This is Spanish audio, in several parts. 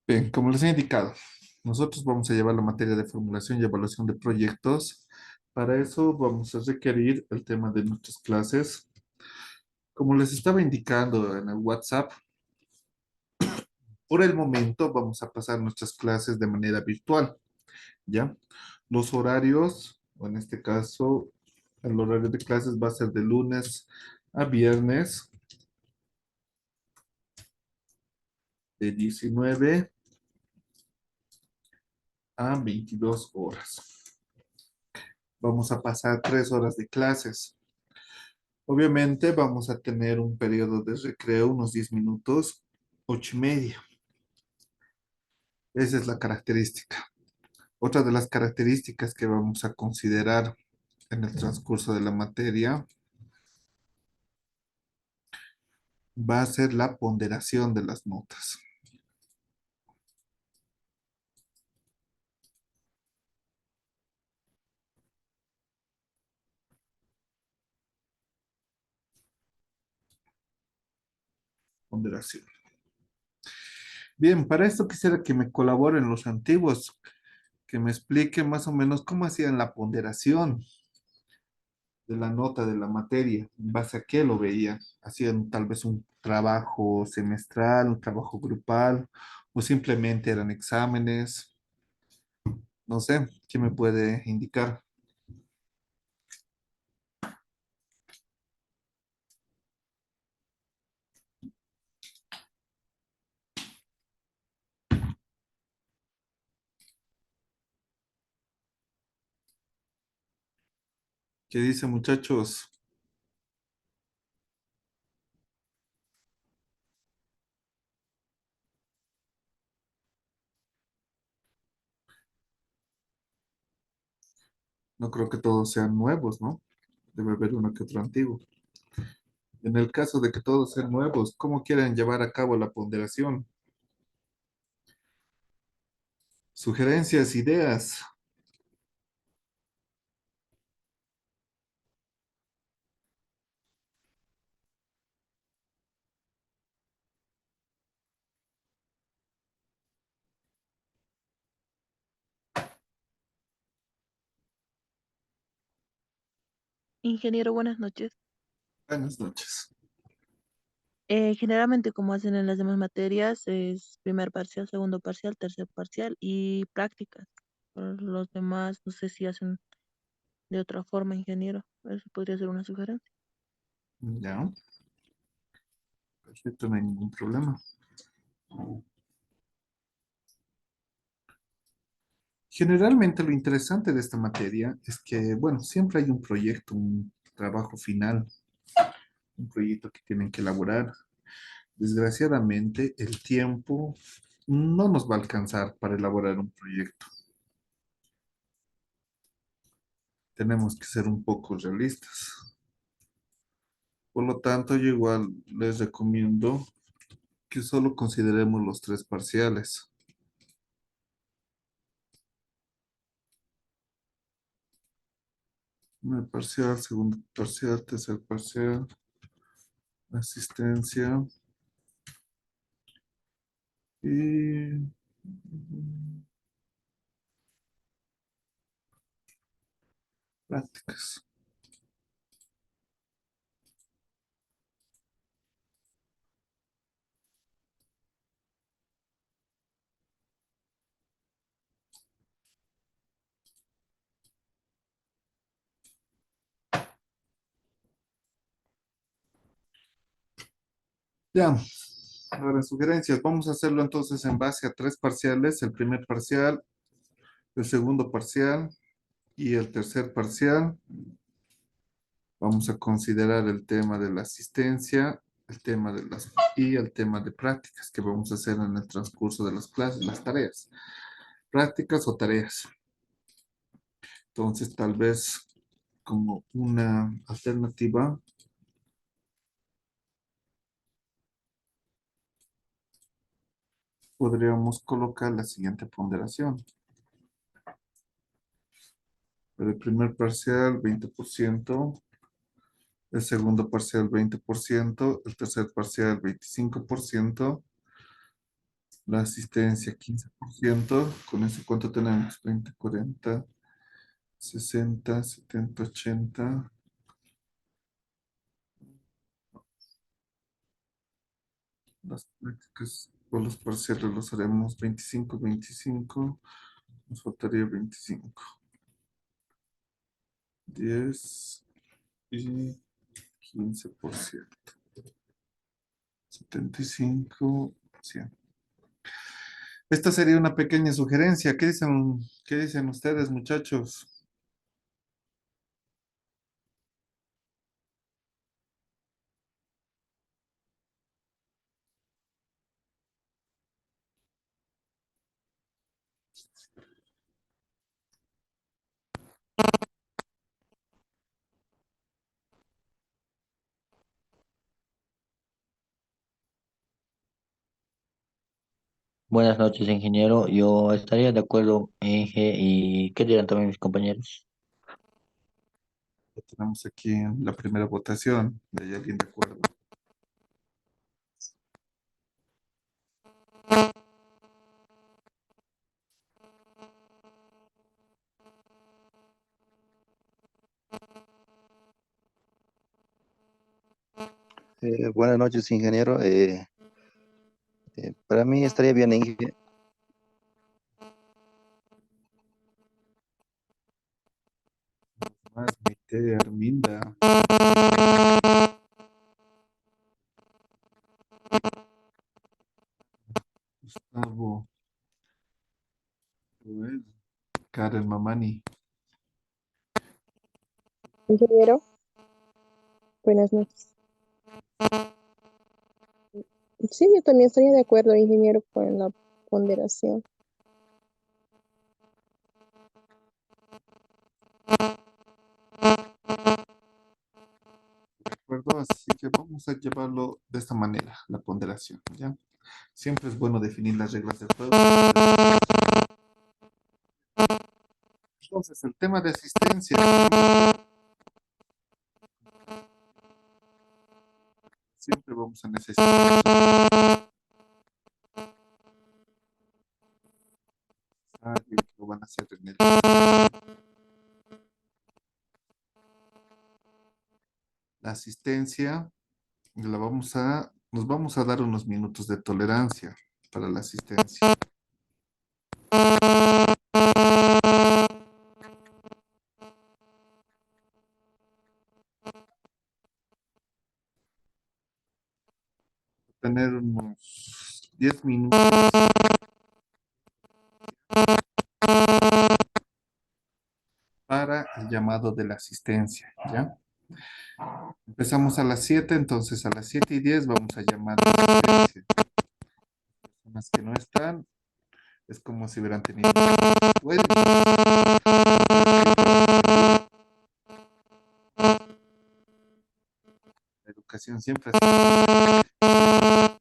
Bien, como les he indicado, nosotros vamos a llevar la materia de formulación y evaluación de proyectos. Para eso vamos a requerir el tema de nuestras clases. Como les estaba indicando en el WhatsApp, por el momento vamos a pasar nuestras clases de manera virtual, ¿ya? Los horarios, o en este caso, el horario de clases va a ser de lunes a viernes de 19 a 22 horas. Vamos a pasar 3 horas de clases. Obviamente vamos a tener un periodo de recreo, unos 10 minutos, 8:30. Esa es la característica. Otra de las características que vamos a considerar en el transcurso de la materia va a ser la ponderación de las notas. Ponderación. Bien, para esto quisiera que me colaboren los antiguos, que me expliquen más o menos cómo hacían la ponderación de la nota de la materia, en base a qué lo veían. Hacían tal vez un trabajo semestral, un trabajo grupal, o simplemente eran exámenes. No sé, ¿qué me puede indicar? ¿Qué dicen, muchachos? No creo que todos sean nuevos, ¿no? Debe haber uno que otro antiguo. En el caso de que todos sean nuevos, ¿cómo quieren llevar a cabo la ponderación? Sugerencias, ideas. Ingeniero, buenas noches. Buenas noches. Generalmente, como hacen en las demás materias, es primer parcial, segundo parcial, tercer parcial y prácticas. Por los demás, no sé si hacen de otra forma, ingeniero. Eso podría ser una sugerencia. Ya, perfecto, no hay ningún problema. Generalmente lo interesante de esta materia es que, bueno, siempre hay un proyecto, un trabajo final, un proyecto que tienen que elaborar. Desgraciadamente, el tiempo no nos va a alcanzar para elaborar un proyecto. Tenemos que ser un poco realistas. Por lo tanto, yo igual les recomiendo que solo consideremos los 3 parciales. Primer parcial, segundo parcial, tercer parcial, asistencia y prácticas. Ya, ahora sugerencias. Vamos a hacerlo entonces en base a 3 parciales, el primer parcial, el segundo parcial y el tercer parcial. Vamos a considerar el tema de la asistencia, el tema de las y el tema de prácticas que vamos a hacer en el transcurso de las clases, las tareas, prácticas o tareas. Entonces, tal vez como una alternativa, podríamos colocar la siguiente ponderación. Para el primer parcial, 20%, el segundo parcial, 20%, el tercer parcial, 25%, La asistencia 15%. Con eso, ¿cuánto tenemos? 20, 40, 60, 70, 80. Las prácticas por los parciales los haremos 25, 25. Nos faltaría 25. 10 y 15%. 75, 100. Esta sería una pequeña sugerencia. ¿Qué dicen ustedes, muchachos? Buenas noches, ingeniero. Yo estaría de acuerdo, Inge, y ¿qué dirán también mis compañeros? Ya tenemos aquí la primera votación. ¿Hay alguien de acuerdo? Buenas noches, ingeniero. Para mí estaría bien, Más, Maite, Arminda, Gustavo, Joel, Karen Mamani. Ingeniero, buenas noches. Sí, yo también estaría de acuerdo, ingeniero, con la ponderación. ¿De acuerdo? Así que vamos a llevarlo de esta manera, la ponderación, ¿ya? Siempre es bueno definir las reglas del juego. Entonces, el tema de asistencia. Siempre vamos a necesitar alguien que lo van a hacer en el... La asistencia nos vamos a dar unos minutos de tolerancia para la asistencia. Tener unos 10 minutos para el llamado de la asistencia, ¿ya? Empezamos a las 7, entonces a las 7:10 vamos a llamar a la asistencia. Las personas que no están, es como si hubieran tenido... Pueden- La educación siempre ha en cualquier momento.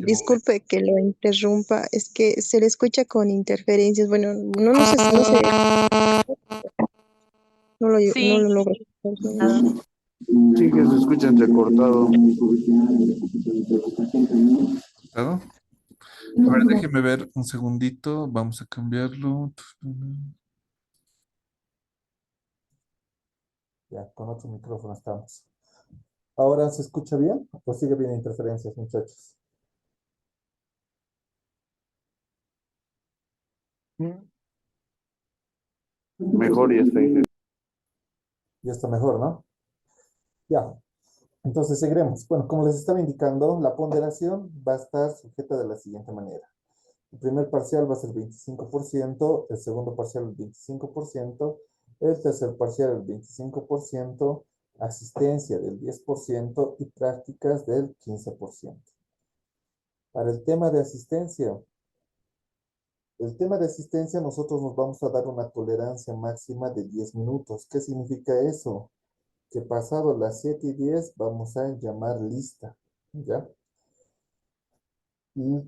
Disculpe que lo interrumpa, es que se le escucha con interferencias. Bueno, no sé, no Sí, lo logro. nada. sí que se escucha entrecortado. ¿Claro? A ver, déjeme ver un segundito. Vamos a cambiarlo. Ya, con otro micrófono estamos. ¿Ahora se escucha bien o sigue bien interferencias, muchachos? Mejor y está ahí. Ya está mejor, ¿no? Ya. Entonces seguiremos. Bueno, como les estaba indicando, la ponderación va a estar sujeta de la siguiente manera. El primer parcial va a ser 25%, el segundo parcial el 25%, el tercer parcial el 25%, asistencia del 10% y prácticas del 15%. Para el tema de asistencia nosotros nos vamos a dar una tolerancia máxima de 10 minutos. ¿Qué significa eso? Que pasado las 7:10 vamos a llamar lista, ¿ya? Y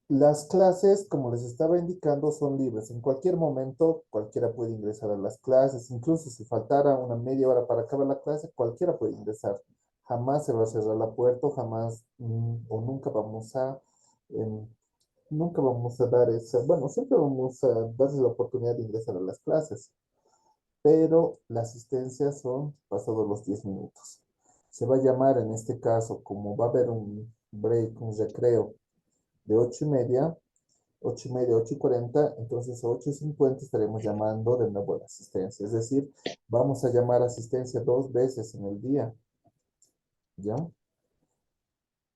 las clases, como les estaba indicando, son libres. En cualquier momento, cualquiera puede ingresar a las clases. Incluso si faltara una media hora para acabar la clase, cualquiera puede ingresar. Jamás se va a cerrar la puerta, jamás o nunca vamos a em, nunca vamos a dar esa, bueno, siempre vamos a darles la oportunidad de ingresar a las clases, pero la asistencia son pasados los 10 minutos. Se va a llamar en este caso, como va a haber un break, un recreo de 8:30, 8:30, 8:40, entonces a 8:50 estaremos llamando de nuevo a la asistencia. Es decir, vamos a llamar a asistencia 2 veces en el día, ¿ya?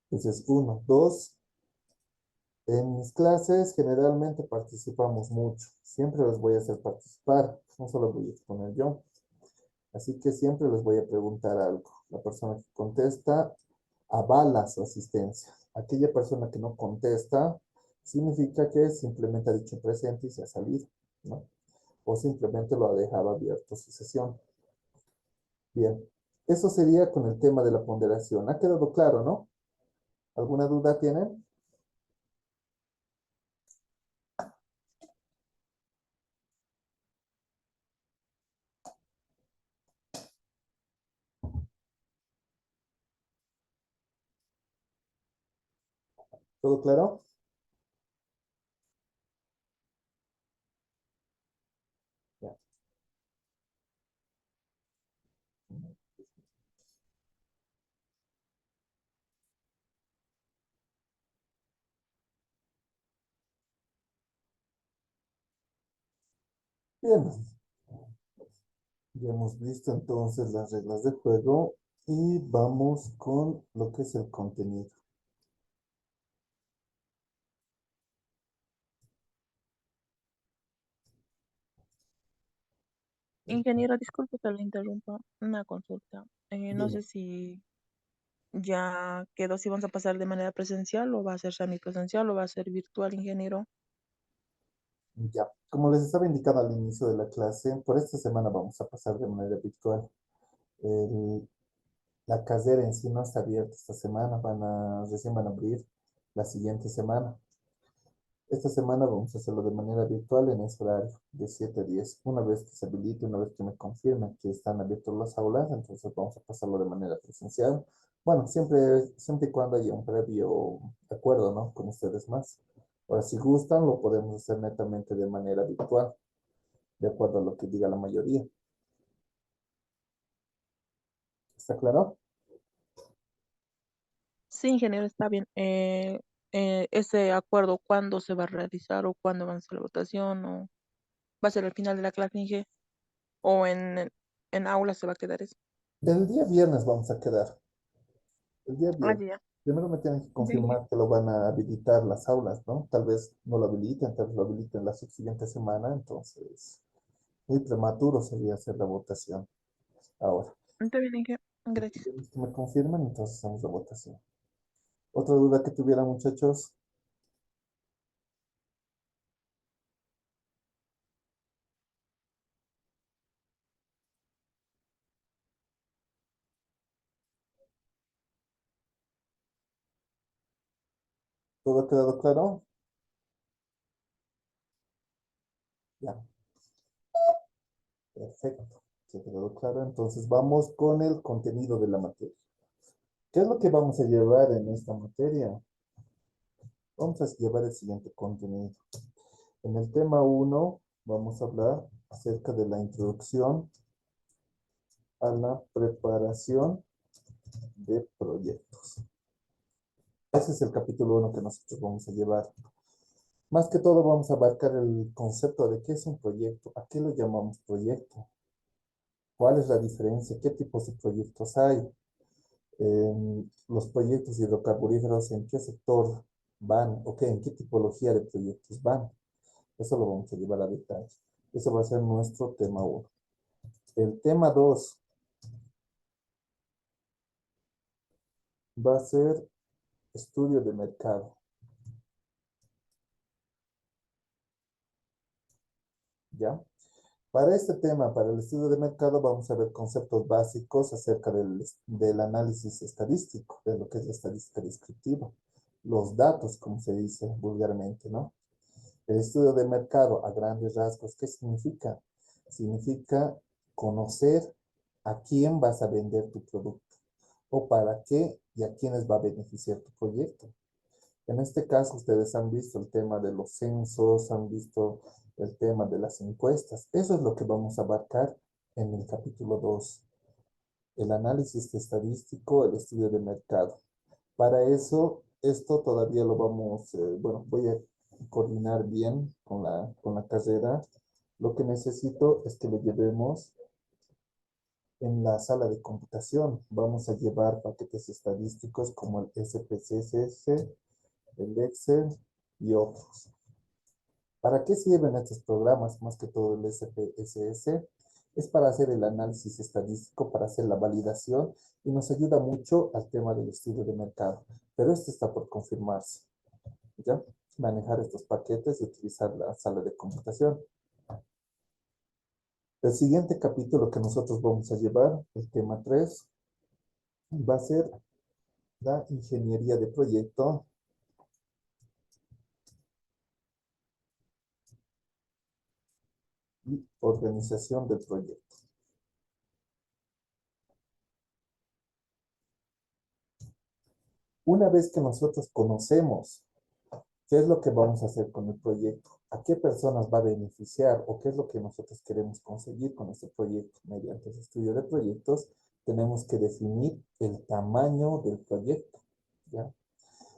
Entonces, uno, dos. En mis clases generalmente participamos mucho. Siempre les voy a hacer participar, no solo voy a exponer yo. Así que siempre les voy a preguntar algo. La persona que contesta avala su asistencia. Aquella persona que no contesta significa que simplemente ha dicho presente y se ha salido, ¿no? O simplemente lo ha dejado abierto su sesión. Bien, eso sería con el tema de la ponderación. ¿Ha quedado claro, no? ¿Alguna duda tienen? ¿Todo claro? Ya. Bien, ya hemos visto entonces las reglas de juego y vamos con lo que es el contenido. Ingeniero, disculpe que le interrumpa. Una consulta. No Dime. sé si ya quedó, si vamos a pasar de manera presencial o va a ser semipresencial o va a ser virtual, ingeniero. Ya, como les estaba indicando al inicio de la clase, por esta semana vamos a pasar de manera virtual. El- la casera en sí no está abierta esta semana, recién van a abrir la siguiente semana. Esta semana vamos a hacerlo de manera virtual en ese horario, de 7 a 10. Una vez que se habilite, una vez que me confirmen que están abiertas las aulas, entonces vamos a pasarlo de manera presencial. Bueno, siempre y cuando haya un previo acuerdo, ¿no? Con ustedes más. Ahora, si gustan, lo podemos hacer netamente de manera virtual, de acuerdo a lo que diga la mayoría. ¿Está claro? Sí, ingeniero, está bien. Ese acuerdo, ¿cuándo se va a realizar o cuándo va a ser la votación o va a ser al final de la clase, Inge? ¿O en aula se va a quedar eso? El día viernes vamos a quedar. El día Ah, viernes. ya. Primero me tienen que Ya, Inge. confirmar que lo van a habilitar las aulas, ¿no? Tal vez no lo habiliten, tal vez lo habiliten la subsiguiente semana, entonces muy prematuro sería hacer la votación ahora. Está bien, Inge. Gracias. Si me confirman, entonces hacemos la votación. ¿Otra duda que tuvieran, muchachos? ¿Todo ha quedado claro? Ya, perfecto. Se ha quedado claro. Entonces vamos con el contenido de la materia. ¿Qué es lo que vamos a llevar en esta materia? Vamos a llevar el siguiente contenido. En el tema 1 vamos a hablar acerca de la introducción a la preparación de proyectos. Ese es el capítulo 1 que nosotros vamos a llevar. Más que todo vamos a abarcar el concepto de qué es un proyecto, a qué lo llamamos proyecto, cuál es la diferencia, qué tipos de proyectos hay, los proyectos hidrocarburíferos, en qué sector van, o qué, en qué tipología de proyectos van. Eso lo vamos a llevar a detalle. Eso va a ser nuestro tema 1. El tema 2 va a ser estudio de mercado. ¿Ya? Para este tema, para el estudio de mercado, vamos a ver conceptos básicos acerca del análisis estadístico, de lo que es la estadística descriptiva, los datos, como se dice vulgarmente, ¿no? El estudio de mercado, a grandes rasgos, ¿qué significa? Significa conocer a quién vas a vender tu producto o para qué y a quiénes va a beneficiar tu proyecto. En este caso, ustedes han visto el tema de los censos, han visto el tema de las encuestas. Eso es lo que vamos a abarcar en el capítulo 2, el análisis estadístico, el estudio de mercado. Para eso, esto todavía lo vamos, bueno, voy a coordinar bien con la carrera. Lo que necesito es que lo llevemos en la sala de computación. Vamos a llevar paquetes estadísticos como el SPSS, el Excel y otros. ¿Para qué sirven estos programas? Más que todo el SPSS. Es para hacer el análisis estadístico, para hacer la validación y nos ayuda mucho al tema del estudio de mercado. Pero esto está por confirmarse. ¿Ya? Manejar estos paquetes y utilizar la sala de computación. El siguiente capítulo que nosotros vamos a llevar, el tema 3, va a ser la ingeniería de proyecto y organización del proyecto. Una vez que nosotros conocemos qué es lo que vamos a hacer con el proyecto, a qué personas va a beneficiar o qué es lo que nosotros queremos conseguir con este proyecto mediante el estudio de proyectos, tenemos que definir el tamaño del proyecto, ¿ya?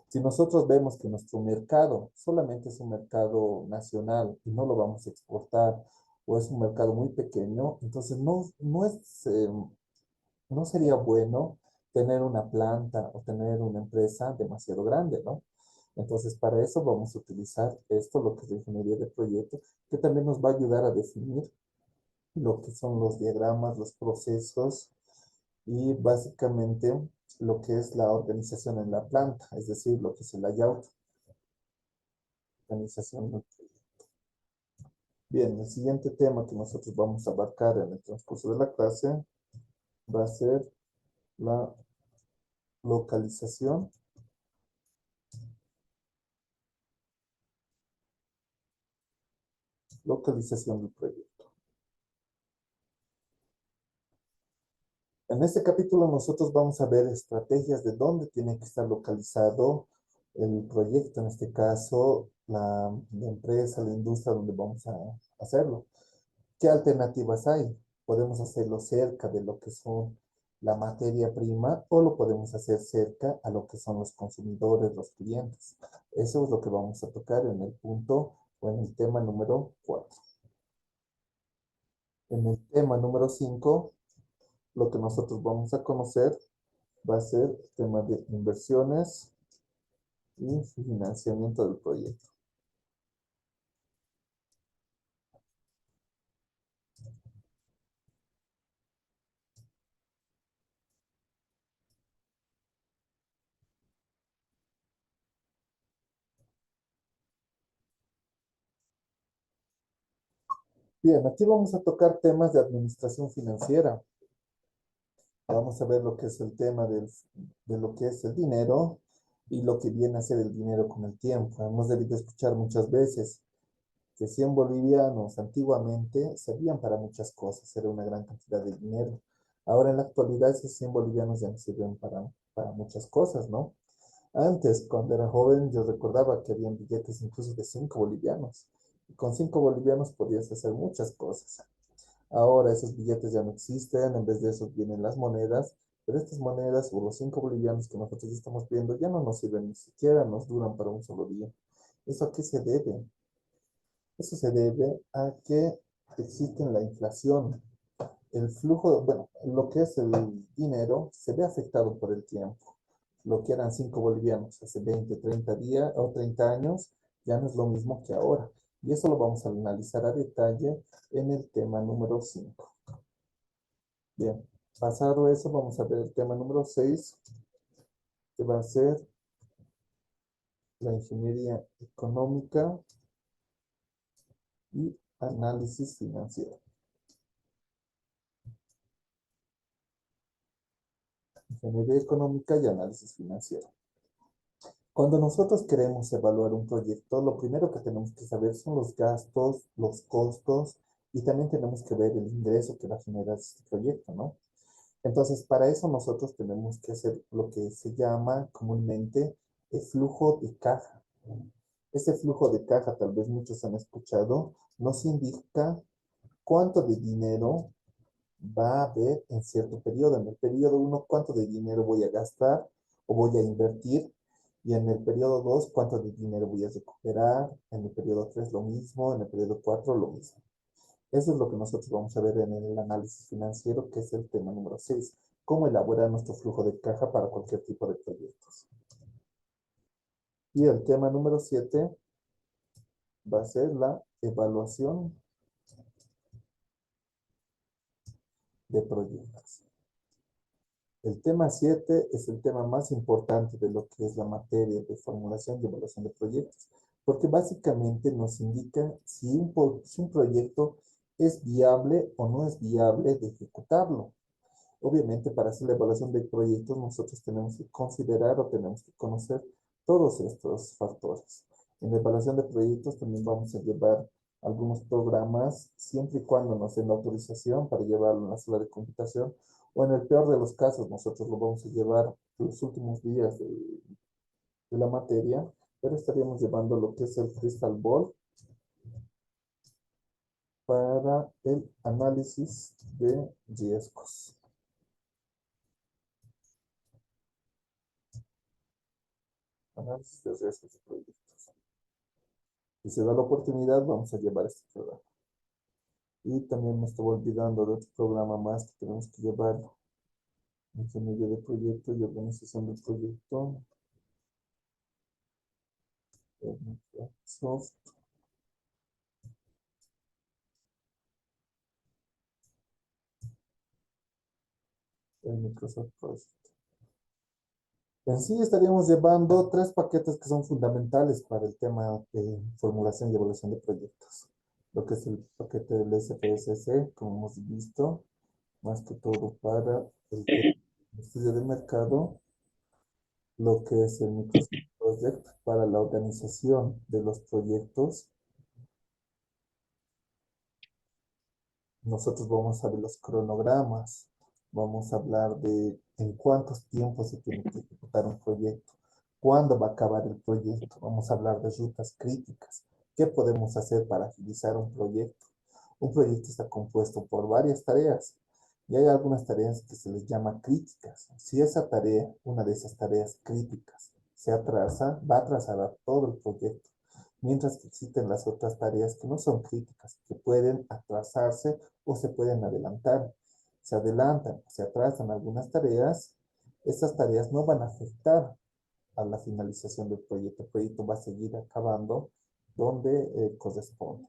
Si nosotros vemos que nuestro mercado solamente es un mercado nacional y no lo vamos a exportar o es un mercado muy pequeño, entonces no sería bueno tener una planta o tener una empresa demasiado grande, ¿no? Entonces, para eso vamos a utilizar esto, lo que es la ingeniería de proyecto, que también nos va a ayudar a definir lo que son los diagramas, los procesos y básicamente lo que es la organización en la planta, es decir, lo que es el layout, organización del proyecto. Bien, el siguiente tema que nosotros vamos a abarcar en el transcurso de la clase va a ser la localización del proyecto. En este capítulo nosotros vamos a ver estrategias de dónde tiene que estar localizado el proyecto, en este caso la empresa, la industria donde vamos a hacerlo. ¿Qué alternativas hay? Podemos hacerlo cerca de lo que son la materia prima o lo podemos hacer cerca a lo que son los consumidores, los clientes. Eso es lo que vamos a tocar en el punto o en el tema número 4. En el tema número 5, lo que nosotros vamos a conocer va a ser el tema de inversiones y financiamiento del proyecto. Bien, aquí vamos a tocar temas de administración financiera. Vamos a ver lo que es el tema de lo que es el dinero y lo que viene a ser el dinero con el tiempo. Hemos debido escuchar muchas veces que 100 bolivianos antiguamente servían para muchas cosas, era una gran cantidad de dinero. Ahora en la actualidad esos 100 bolivianos ya no sirven para muchas cosas, ¿no? Antes, cuando era joven, yo recordaba que habían billetes incluso de 5 bolivianos. Y con 5 bolivianos podías hacer muchas cosas. Ahora esos billetes ya no existen, en vez de eso vienen las monedas, pero estas monedas o los 5 bolivianos que nosotros estamos viendo ya no nos sirven, ni siquiera nos duran para un solo día. ¿Eso a qué se debe? Eso se debe a que existe la inflación. El flujo, bueno, lo que es el dinero se ve afectado por el tiempo. Lo que eran 5 bolivianos hace 20, 30 días o 30 años, ya no es lo mismo que ahora. Y eso lo vamos a analizar a detalle en el tema número 5. Bien, pasado eso, vamos a ver el tema número 6, que va a ser la ingeniería económica y análisis financiero. Ingeniería económica y análisis financiero. Cuando nosotros queremos evaluar un proyecto, lo primero que tenemos que saber son los gastos, los costos y también tenemos que ver el ingreso que va a generar este proyecto, ¿no? Entonces, para eso nosotros tenemos que hacer lo que se llama comúnmente el flujo de caja. Ese flujo de caja, tal vez muchos han escuchado, nos indica cuánto de dinero va a haber en cierto periodo. En el periodo 1, cuánto de dinero voy a gastar o voy a invertir. Y en el periodo 2, cuánto de dinero voy a recuperar. En el periodo 3, lo mismo. En el periodo 4, lo mismo. Eso es lo que nosotros vamos a ver en el análisis financiero, que es el tema número 6. Cómo elaborar nuestro flujo de caja para cualquier tipo de proyectos. Y el tema número 7 va a ser la evaluación de proyectos. El tema 7 es el tema más importante de lo que es la materia de formulación y evaluación de proyectos, porque básicamente nos indica si un proyecto es viable o no es viable de ejecutarlo. Obviamente, para hacer la evaluación de proyectos, nosotros tenemos que considerar o tenemos que conocer todos estos factores. En la evaluación de proyectos también vamos a llevar algunos programas, siempre y cuando nos den la autorización para llevarlo en la sala de computación, o en el peor de los casos, nosotros lo vamos a llevar los últimos días de la materia, pero estaríamos llevando lo que es el Crystal Ball para el análisis de riesgos. Análisis de riesgos de proyectos. Si se da la oportunidad, vamos a llevar este programa. Y también me estaba olvidando de otro programa más que tenemos que llevar. Ingeniería de proyecto y organización del proyecto. Microsoft. El Microsoft Project. En sí estaríamos llevando 3 paquetes que son fundamentales para el tema de formulación y evaluación de proyectos. Lo que es el paquete del SPSS, como hemos visto, más que todo para el estudio de mercado, lo que es el Microsoft Project para la organización de los proyectos. Nosotros vamos a ver los cronogramas, vamos a hablar de en cuántos tiempos se tiene que ejecutar un proyecto, cuándo va a acabar el proyecto, vamos a hablar de rutas críticas, qué podemos hacer para agilizar un proyecto. Un proyecto está compuesto por varias tareas y hay algunas tareas que se les llama críticas. Si esa tarea, una de esas tareas críticas, se atrasa, va a atrasar a todo el proyecto. Mientras que existen las otras tareas que no son críticas, que pueden atrasarse o se pueden adelantar. Se adelantan, se atrasan algunas tareas, estas tareas no van a afectar a la finalización del proyecto. El proyecto va a seguir acabando donde corresponde.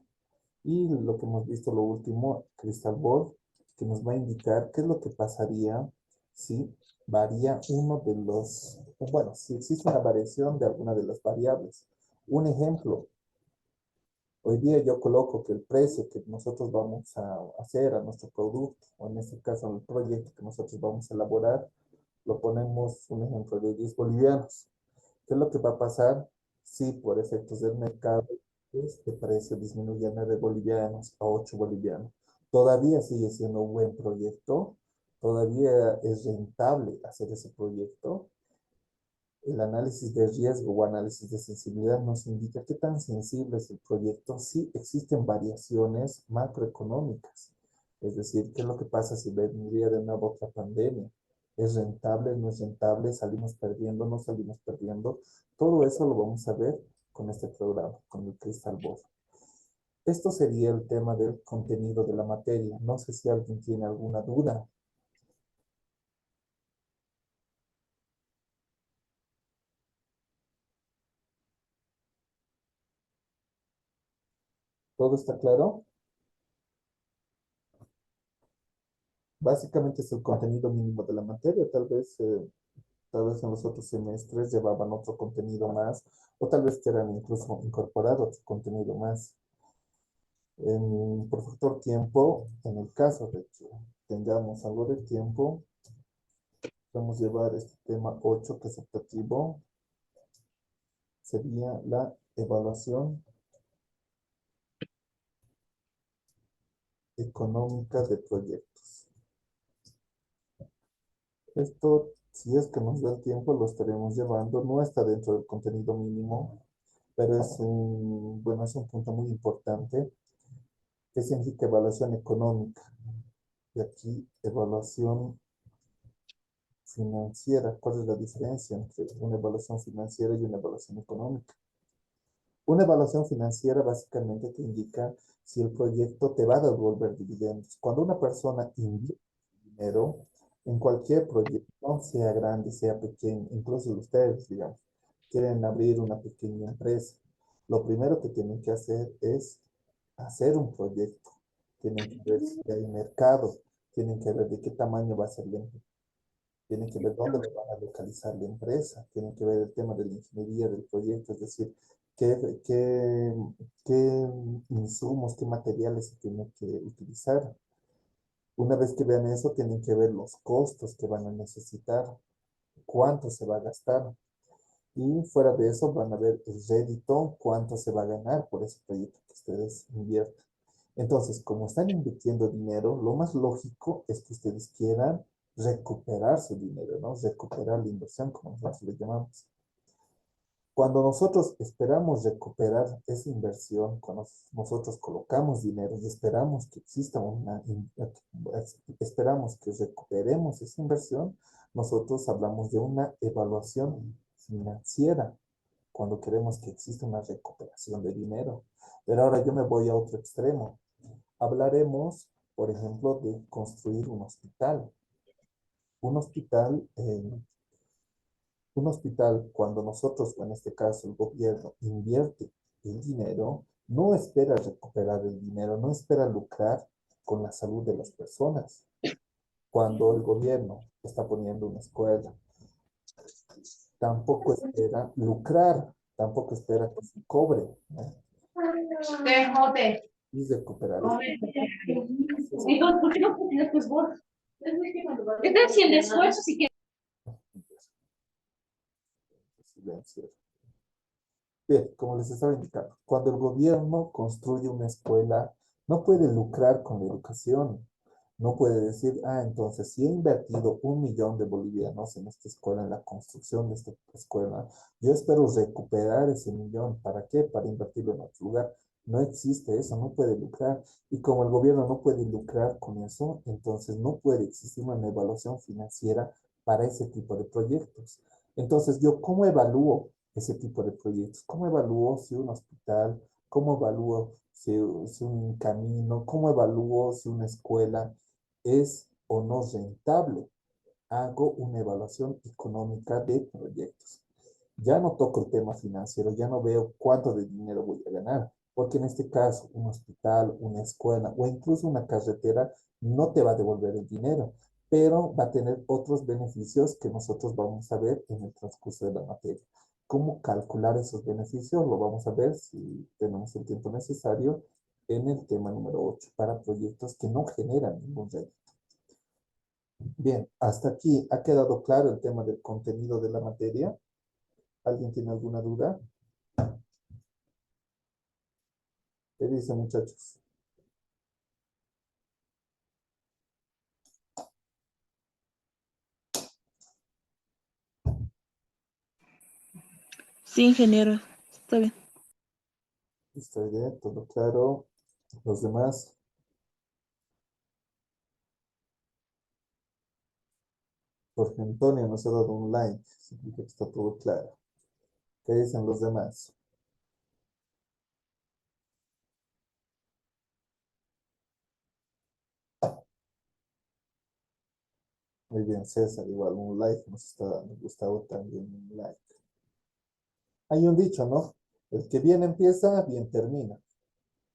Y lo que hemos visto, lo último, Crystal Ball, que nos va a indicar qué es lo que pasaría si varía uno de los, bueno, si existe una variación de alguna de las variables. Un ejemplo, hoy día yo coloco que el precio que nosotros vamos a hacer a nuestro producto, o en este caso el proyecto que nosotros vamos a elaborar, lo ponemos un ejemplo de 10 bolivianos. ¿Qué es lo que va a pasar si por efectos del mercado este precio disminuye a 9 bolivianos, a 8 bolivianos? Todavía sigue siendo un buen proyecto, todavía es rentable hacer ese proyecto. El análisis de riesgo o análisis de sensibilidad nos indica qué tan sensible es el proyecto si existen variaciones macroeconómicas. Es decir, qué es lo que pasa si vendría de nuevo otra pandemia. ¿Es rentable? ¿No es rentable? ¿Salimos perdiendo? ¿No salimos perdiendo? Todo eso lo vamos a ver con este programa, con el Crystal Ball. Esto sería el tema del contenido de la materia. No sé si alguien tiene alguna duda. ¿Todo está claro? Básicamente es el contenido mínimo de la materia. Tal vez en los otros semestres llevaban otro contenido más, o tal vez quieran incluso incorporar otro contenido más. Por factor tiempo, en el caso de que tengamos algo de tiempo, vamos a llevar este tema 8 que es optativo, sería la evaluación económica de proyectos. Esto Si es que nos da el tiempo, lo estaremos llevando. No está dentro del contenido mínimo, pero bueno, es un punto muy importante. ¿Qué significa evaluación económica? Y aquí, evaluación financiera. ¿Cuál es la diferencia entre una evaluación financiera y una evaluación económica? Una evaluación financiera básicamente te indica si el proyecto te va a devolver dividendos. Cuando una persona invierte dinero en cualquier proyecto, sea grande, sea pequeño, incluso ustedes, digamos, quieren abrir una pequeña empresa, lo primero que tienen que hacer es hacer un proyecto. Tienen que ver si hay mercado, tienen que ver de qué tamaño va a ser la empresa, tienen que ver dónde van a localizar la empresa, tienen que ver el tema de la ingeniería del proyecto, es decir, qué insumos, qué materiales se tienen que utilizar. Una vez que vean eso, tienen que ver los costos que van a necesitar, cuánto se va a gastar. Y fuera de eso, van a ver el rédito, cuánto se va a ganar por ese proyecto que ustedes invierten. Entonces, como están invirtiendo dinero, lo más lógico es que ustedes quieran recuperar su dinero, ¿no? Recuperar la inversión, como nosotros le llamamos. Cuando nosotros esperamos recuperar esa inversión, cuando nosotros colocamos dinero y esperamos que exista esperamos que recuperemos esa inversión, nosotros hablamos de una evaluación financiera, cuando queremos que exista una recuperación de dinero. Pero ahora yo me voy a otro extremo. Hablaremos, por ejemplo, de construir un hospital. Un hospital cuando nosotros, o en este caso el gobierno, invierte el dinero, no espera recuperar el dinero, no espera lucrar con la salud de las personas. Cuando el gobierno está poniendo una escuela, tampoco espera lucrar, tampoco espera que se cobre, ¿no? Y recuperar Entonces, ¿por qué no tienes tus bonos? Está haciendo esfuerzo si quieres. silencio. Bien, como les estaba indicando, cuando el gobierno construye una escuela, no puede lucrar con la educación. No puede decir, entonces, si he invertido 1 millón de bolivianos en esta escuela, en la construcción de esta escuela, yo espero recuperar ese millón. ¿Para qué? Para invertirlo en otro lugar. No existe eso, no puede lucrar. Y como el gobierno no puede lucrar con eso, entonces no puede existir una evaluación financiera para ese tipo de proyectos. Entonces, ¿yo cómo evalúo ese tipo de proyectos? ¿Cómo evalúo si un hospital, cómo evalúo si un camino, cómo evalúo si una escuela es o no rentable? Hago una evaluación económica de proyectos. Ya no toco el tema financiero, ya no veo cuánto de dinero voy a ganar, porque en este caso un hospital, una escuela o incluso una carretera no te va a devolver el dinero, pero va a tener otros beneficios que nosotros vamos a ver en el transcurso de la materia. ¿Cómo calcular esos beneficios? Lo vamos a ver si tenemos el tiempo necesario en el tema número 8 para proyectos que no generan ningún rédito. Bien, hasta aquí ha quedado claro el tema del contenido de la materia. ¿Alguien tiene alguna duda? ¿Qué dicen, muchachos? Sí, ingeniero, está bien. Estoy bien, todo claro. Los demás, Jorge Antonio nos ha dado un like, significa que está todo claro. ¿Qué dicen los demás? Muy bien, César, igual un like nos está dando. Gustavo también un like. Hay un dicho, ¿no? El que bien empieza, bien termina.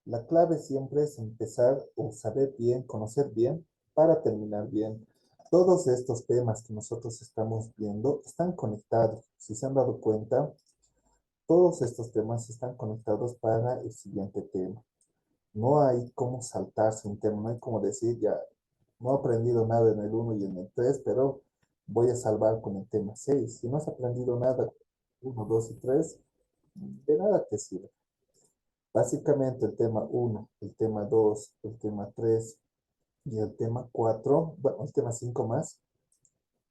La clave siempre es empezar o saber bien, conocer bien, para terminar bien. Todos estos temas que nosotros estamos viendo están conectados. Si se han dado cuenta, todos estos temas están conectados para el siguiente tema. No hay cómo saltarse un tema, no hay como decir, ya, no he aprendido nada en el 1 y en el 3, pero voy a salvar con el tema 6. Si no has aprendido nada, 1, 2 y 3, de nada te sirve. Básicamente el tema 1, el tema 2, el tema 3 y el tema 4, bueno, el tema 5 más,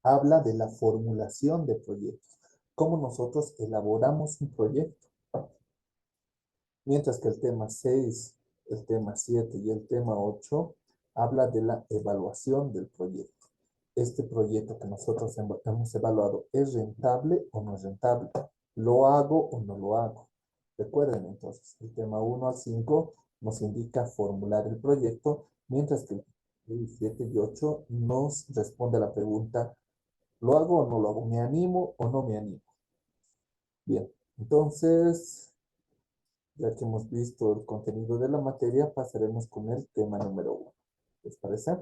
habla de la formulación de proyectos, cómo nosotros elaboramos un proyecto. Mientras que el tema 6, el tema 7 y el tema 8 habla de la evaluación del proyecto. Este proyecto que nosotros hemos evaluado, ¿es rentable o no es rentable? ¿Lo hago o no lo hago? Recuerden entonces, el tema 1 al 5 nos indica formular el proyecto, mientras que el 7 y 8 nos responde a la pregunta, ¿lo hago o no lo hago? ¿Me animo o no me animo? Bien, entonces, ya que hemos visto el contenido de la materia, pasaremos con el tema número 1. ¿Les parece?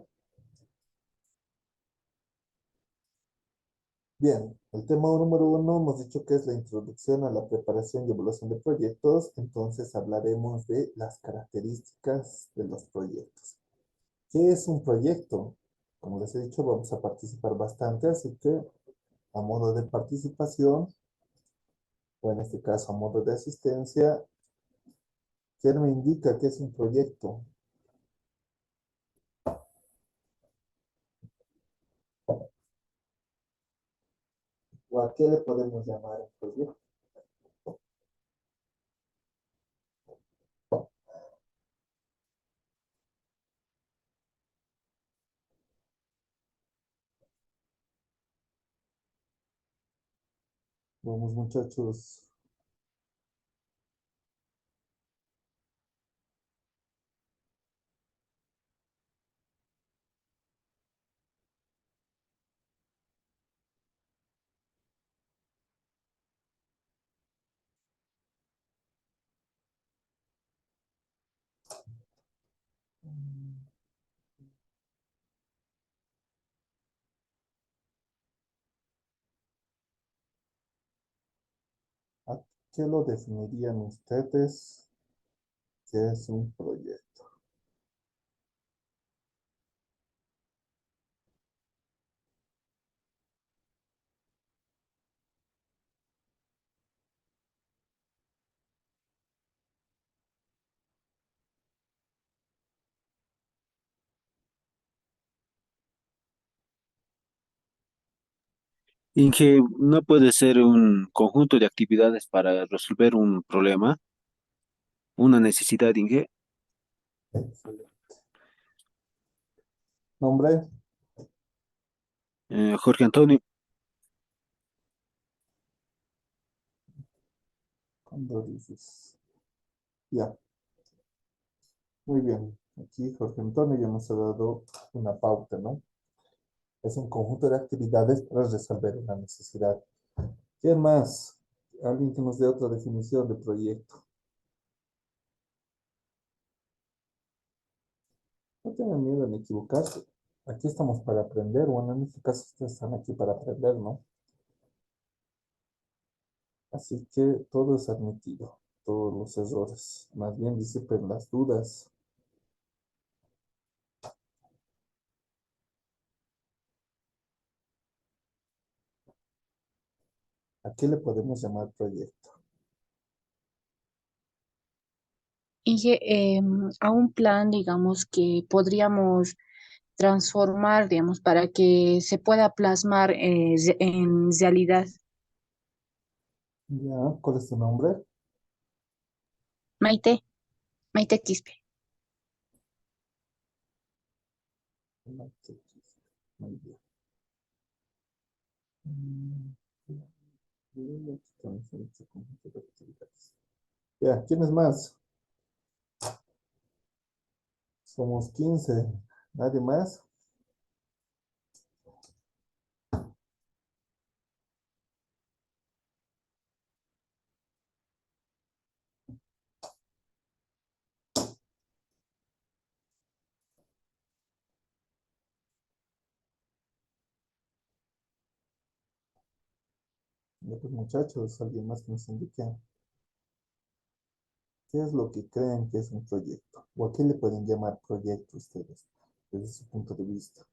Bien, el tema número 1 hemos dicho que es la introducción a la preparación y evaluación de proyectos. Entonces hablaremos de las características de los proyectos. ¿Qué es un proyecto? Como les he dicho, vamos a participar bastante, así que a modo de participación, o en este caso a modo de asistencia, ¿quién me indica qué es un proyecto? ¿O a qué le podemos llamar un proyecto? Vamos, muchachos. ¿A qué lo definirían ustedes que es un proyecto? Inge, ¿no puede ser un conjunto de actividades para resolver un problema, una necesidad, Inge? Excelente. ¿Nombre? Jorge Antonio, Cuando dices. Ya, muy bien. Aquí Jorge Antonio ya nos ha dado una pauta, ¿no? Es un conjunto de actividades para resolver una necesidad. ¿Quién más? Alguien que nos dé otra definición de proyecto. No tengan miedo en equivocarse. Aquí estamos para aprender. Bueno, en este caso ustedes están aquí para aprender, ¿no? Así que todo es admitido, todos los errores. Más bien disipen las dudas. ¿A qué le podemos llamar proyecto? Y a un plan, digamos, que podríamos transformar, digamos, para que se pueda plasmar en realidad. Ya, ¿cuál es tu nombre? Maite, Maite Quispe. Muy bien. Mm, bien, aquí estamos en este conjunto de actividades. Ya, ¿quién es más? Somos 15. ¿Nadie más? Ya, pues, muchachos, alguien más que nos indique qué es lo que creen que es un proyecto o a qué le pueden llamar proyecto ustedes desde su punto de vista.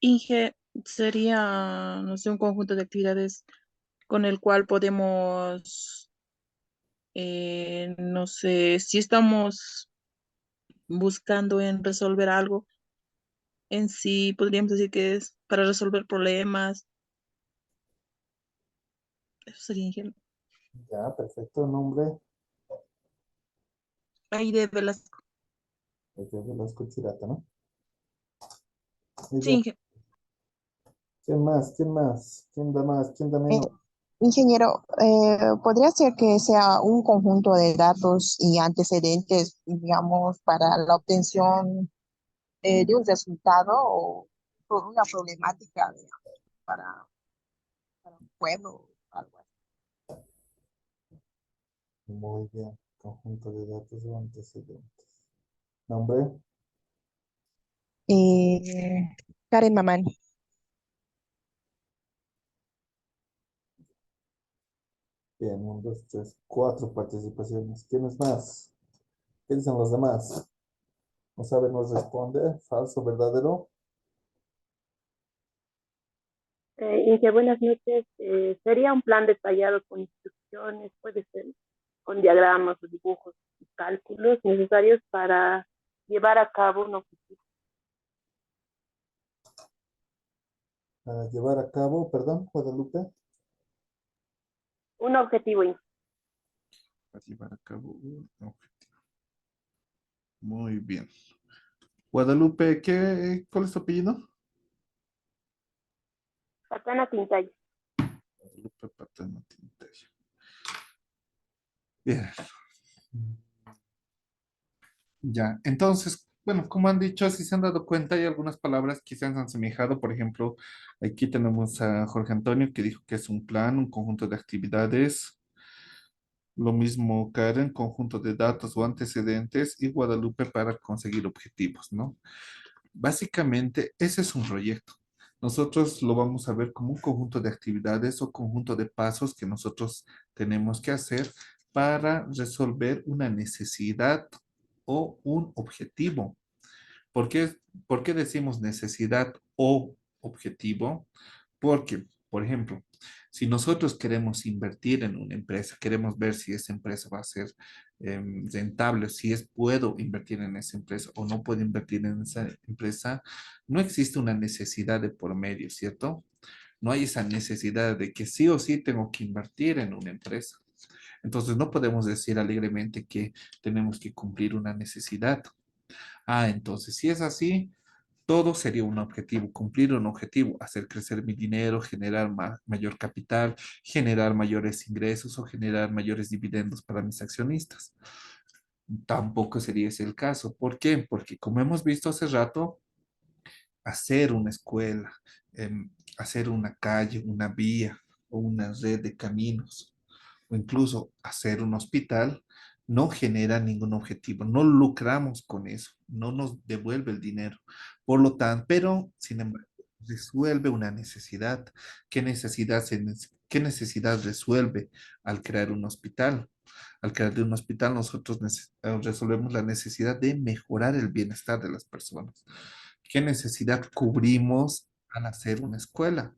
Inge, Sería, no sé, un conjunto de actividades con el cual podemos, no sé, si estamos buscando en resolver algo, en sí podríamos decir que es para resolver problemas. Eso sería ingeniería. Ya, perfecto. Nombre. Aide Velasco. De Velasco Chirata, ¿no? Muy Sí, bien. ¿Quién más? ¿Quién más? ¿Quién da más? ¿Quién da menos? Ingeniero, ¿podría ser que sea un conjunto de datos y antecedentes, digamos, para la obtención de un resultado o por una problemática, digamos, para un pueblo o algo así? Muy bien. Conjunto de datos o antecedentes. Nombre. Eh, Karen Mamán. Bien, 1, 2, 3, 4 participaciones. ¿Quiénes más? ¿Qué dicen los demás? No sabe, nos responde. Falso, verdadero. Inge, buenas noches. Sería un plan detallado con instrucciones, puede ser con diagramas o dibujos y cálculos necesarios para llevar a cabo un objetivo. Para llevar a cabo, perdón, Guadalupe. Un objetivo. Para llevar a cabo un objetivo. Muy bien. Guadalupe, ¿cuál es tu apellido? Patana Tintaya. Guadalupe Patano Tintaya. Bien. Ya, entonces, bueno, como han dicho, si se han dado cuenta, hay algunas palabras que se han asemejado. Por ejemplo, aquí tenemos a Jorge Antonio que dijo que es un plan, un conjunto de actividades. Lo mismo Karen, conjunto de datos o antecedentes, y Guadalupe para conseguir objetivos, ¿no? Básicamente, ese es un proyecto. Nosotros lo vamos a ver como un conjunto de actividades o conjunto de pasos que nosotros tenemos que hacer para resolver una necesidad o un objetivo. ¿Por qué, por qué decimos necesidad o objetivo? Porque, por ejemplo, si nosotros queremos invertir en una empresa, queremos ver si esa empresa va a ser rentable, si puedo invertir en esa empresa o no puedo invertir en esa empresa, no existe una necesidad de por medio, ¿cierto? No hay esa necesidad de que sí o sí tengo que invertir en una empresa. Entonces no podemos decir alegremente que tenemos que cumplir una necesidad. Ah, entonces, si es así, todo sería un objetivo, cumplir un objetivo, hacer crecer mi dinero, generar mayor capital, generar mayores ingresos o generar mayores dividendos para mis accionistas. Tampoco sería ese el caso. ¿Por qué? Porque como hemos visto hace rato, hacer una escuela, hacer una calle, una vía o una red de caminos o incluso hacer un hospital, no genera ningún objetivo, no lucramos con eso, no nos devuelve el dinero. Por lo tanto, pero sin embargo, resuelve una necesidad. ¿Qué necesidad resuelve al crear un hospital? Al crear un hospital, nosotros resolvemos la necesidad de mejorar el bienestar de las personas. ¿Qué necesidad cubrimos al hacer una escuela?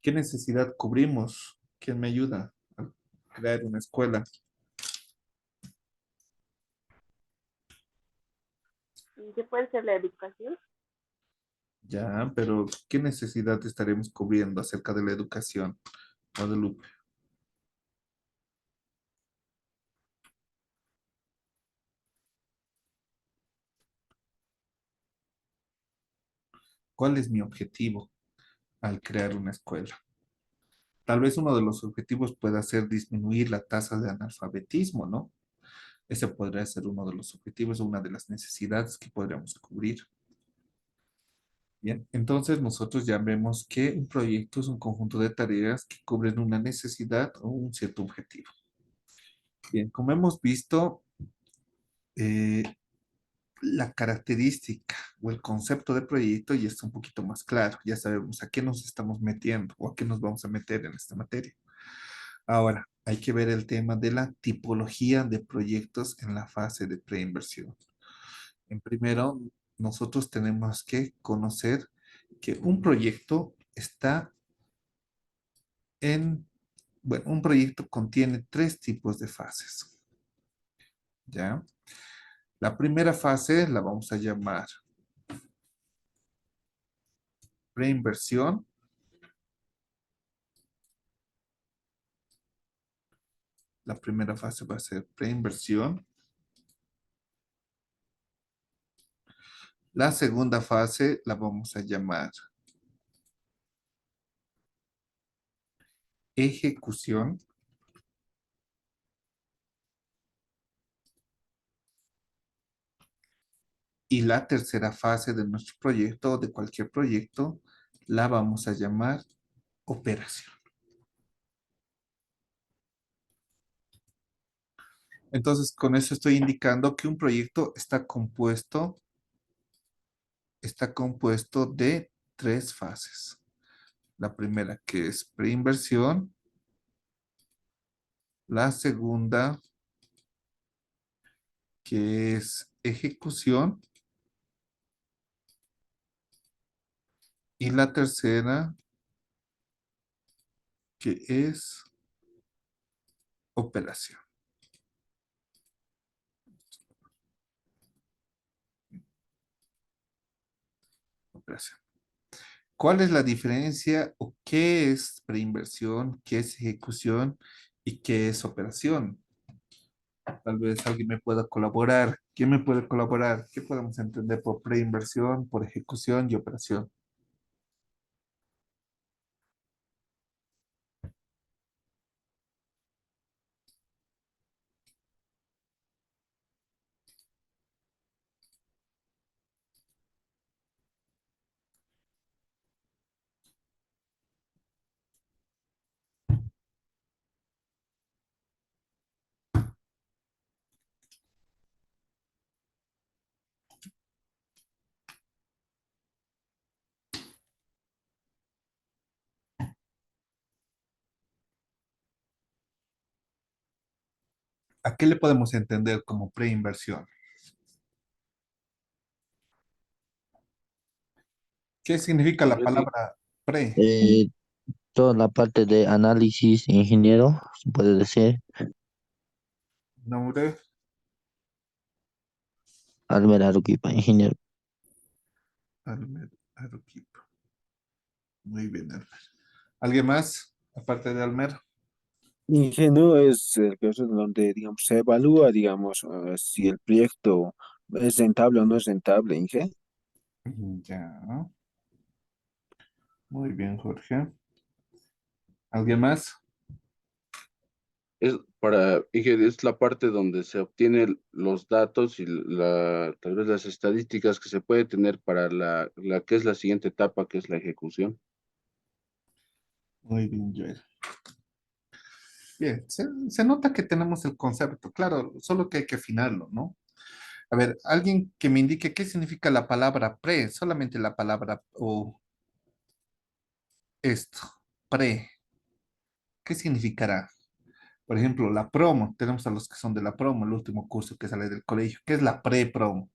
¿Qué necesidad cubrimos? ¿Quién me ayuda a crear una escuela? ¿Qué puede ser la educación? Ya, pero ¿qué necesidad estaremos cubriendo acerca de la educación, Guadalupe? ¿Cuál es mi objetivo al crear una escuela? Tal vez uno de los objetivos pueda ser disminuir la tasa de analfabetismo, ¿no? Ese podría ser uno de los objetivos o una de las necesidades que podríamos cubrir. Bien, entonces nosotros ya vemos que un proyecto es un conjunto de tareas que cubren una necesidad o un cierto objetivo. Bien, como hemos visto, eh, la característica o el concepto de proyecto ya está un poquito más claro. Ya sabemos a qué nos estamos metiendo o a qué nos vamos a meter en esta materia. Ahora, hay que ver el tema de la tipología de proyectos en la fase de preinversión. En primero, nosotros tenemos que conocer que un proyecto está en, bueno, un proyecto contiene tres tipos de fases. ¿Ya? La primera fase la vamos a llamar preinversión. La primera fase va a ser preinversión. La segunda fase la vamos a llamar ejecución. Y la tercera fase de nuestro proyecto o de cualquier proyecto la vamos a llamar operación. Entonces, con eso estoy indicando que un proyecto está compuesto de tres fases. La primera que es preinversión, la segunda que es ejecución y la tercera que es operación. Operación. ¿Cuál es la diferencia o qué es preinversión, qué es ejecución y qué es operación? Tal vez alguien me pueda colaborar. ¿Quién me puede colaborar? ¿Qué podemos entender por preinversión, por ejecución y operación? ¿A qué le podemos entender como preinversión? ¿Qué significa la palabra pre? Eh, Toda la parte de análisis, ingeniero, se puede decir. Nombre, Almer Aruquipa, ingeniero. Almer Arequipa. Muy bien, Almer. ¿Alguien más, aparte de Almer? Ingenuo es el caso donde, digamos, se evalúa, digamos, si el proyecto es rentable o no es rentable, Inge. Ya. Muy bien, Jorge. ¿Alguien más? Es para, Inge, es la parte donde se obtienen los datos y tal vez las estadísticas que se puede tener para la que es la siguiente etapa, que es la ejecución. Muy bien, Joel. Bien, se nota que tenemos el concepto, claro, solo que hay que afinarlo, ¿no? A ver, alguien que me indique qué significa la palabra pre, solamente la palabra o esto, pre, ¿qué significará? Por ejemplo, la promo, tenemos a los que son de la promo, el último curso que sale del colegio. ¿Qué es la pre-promo?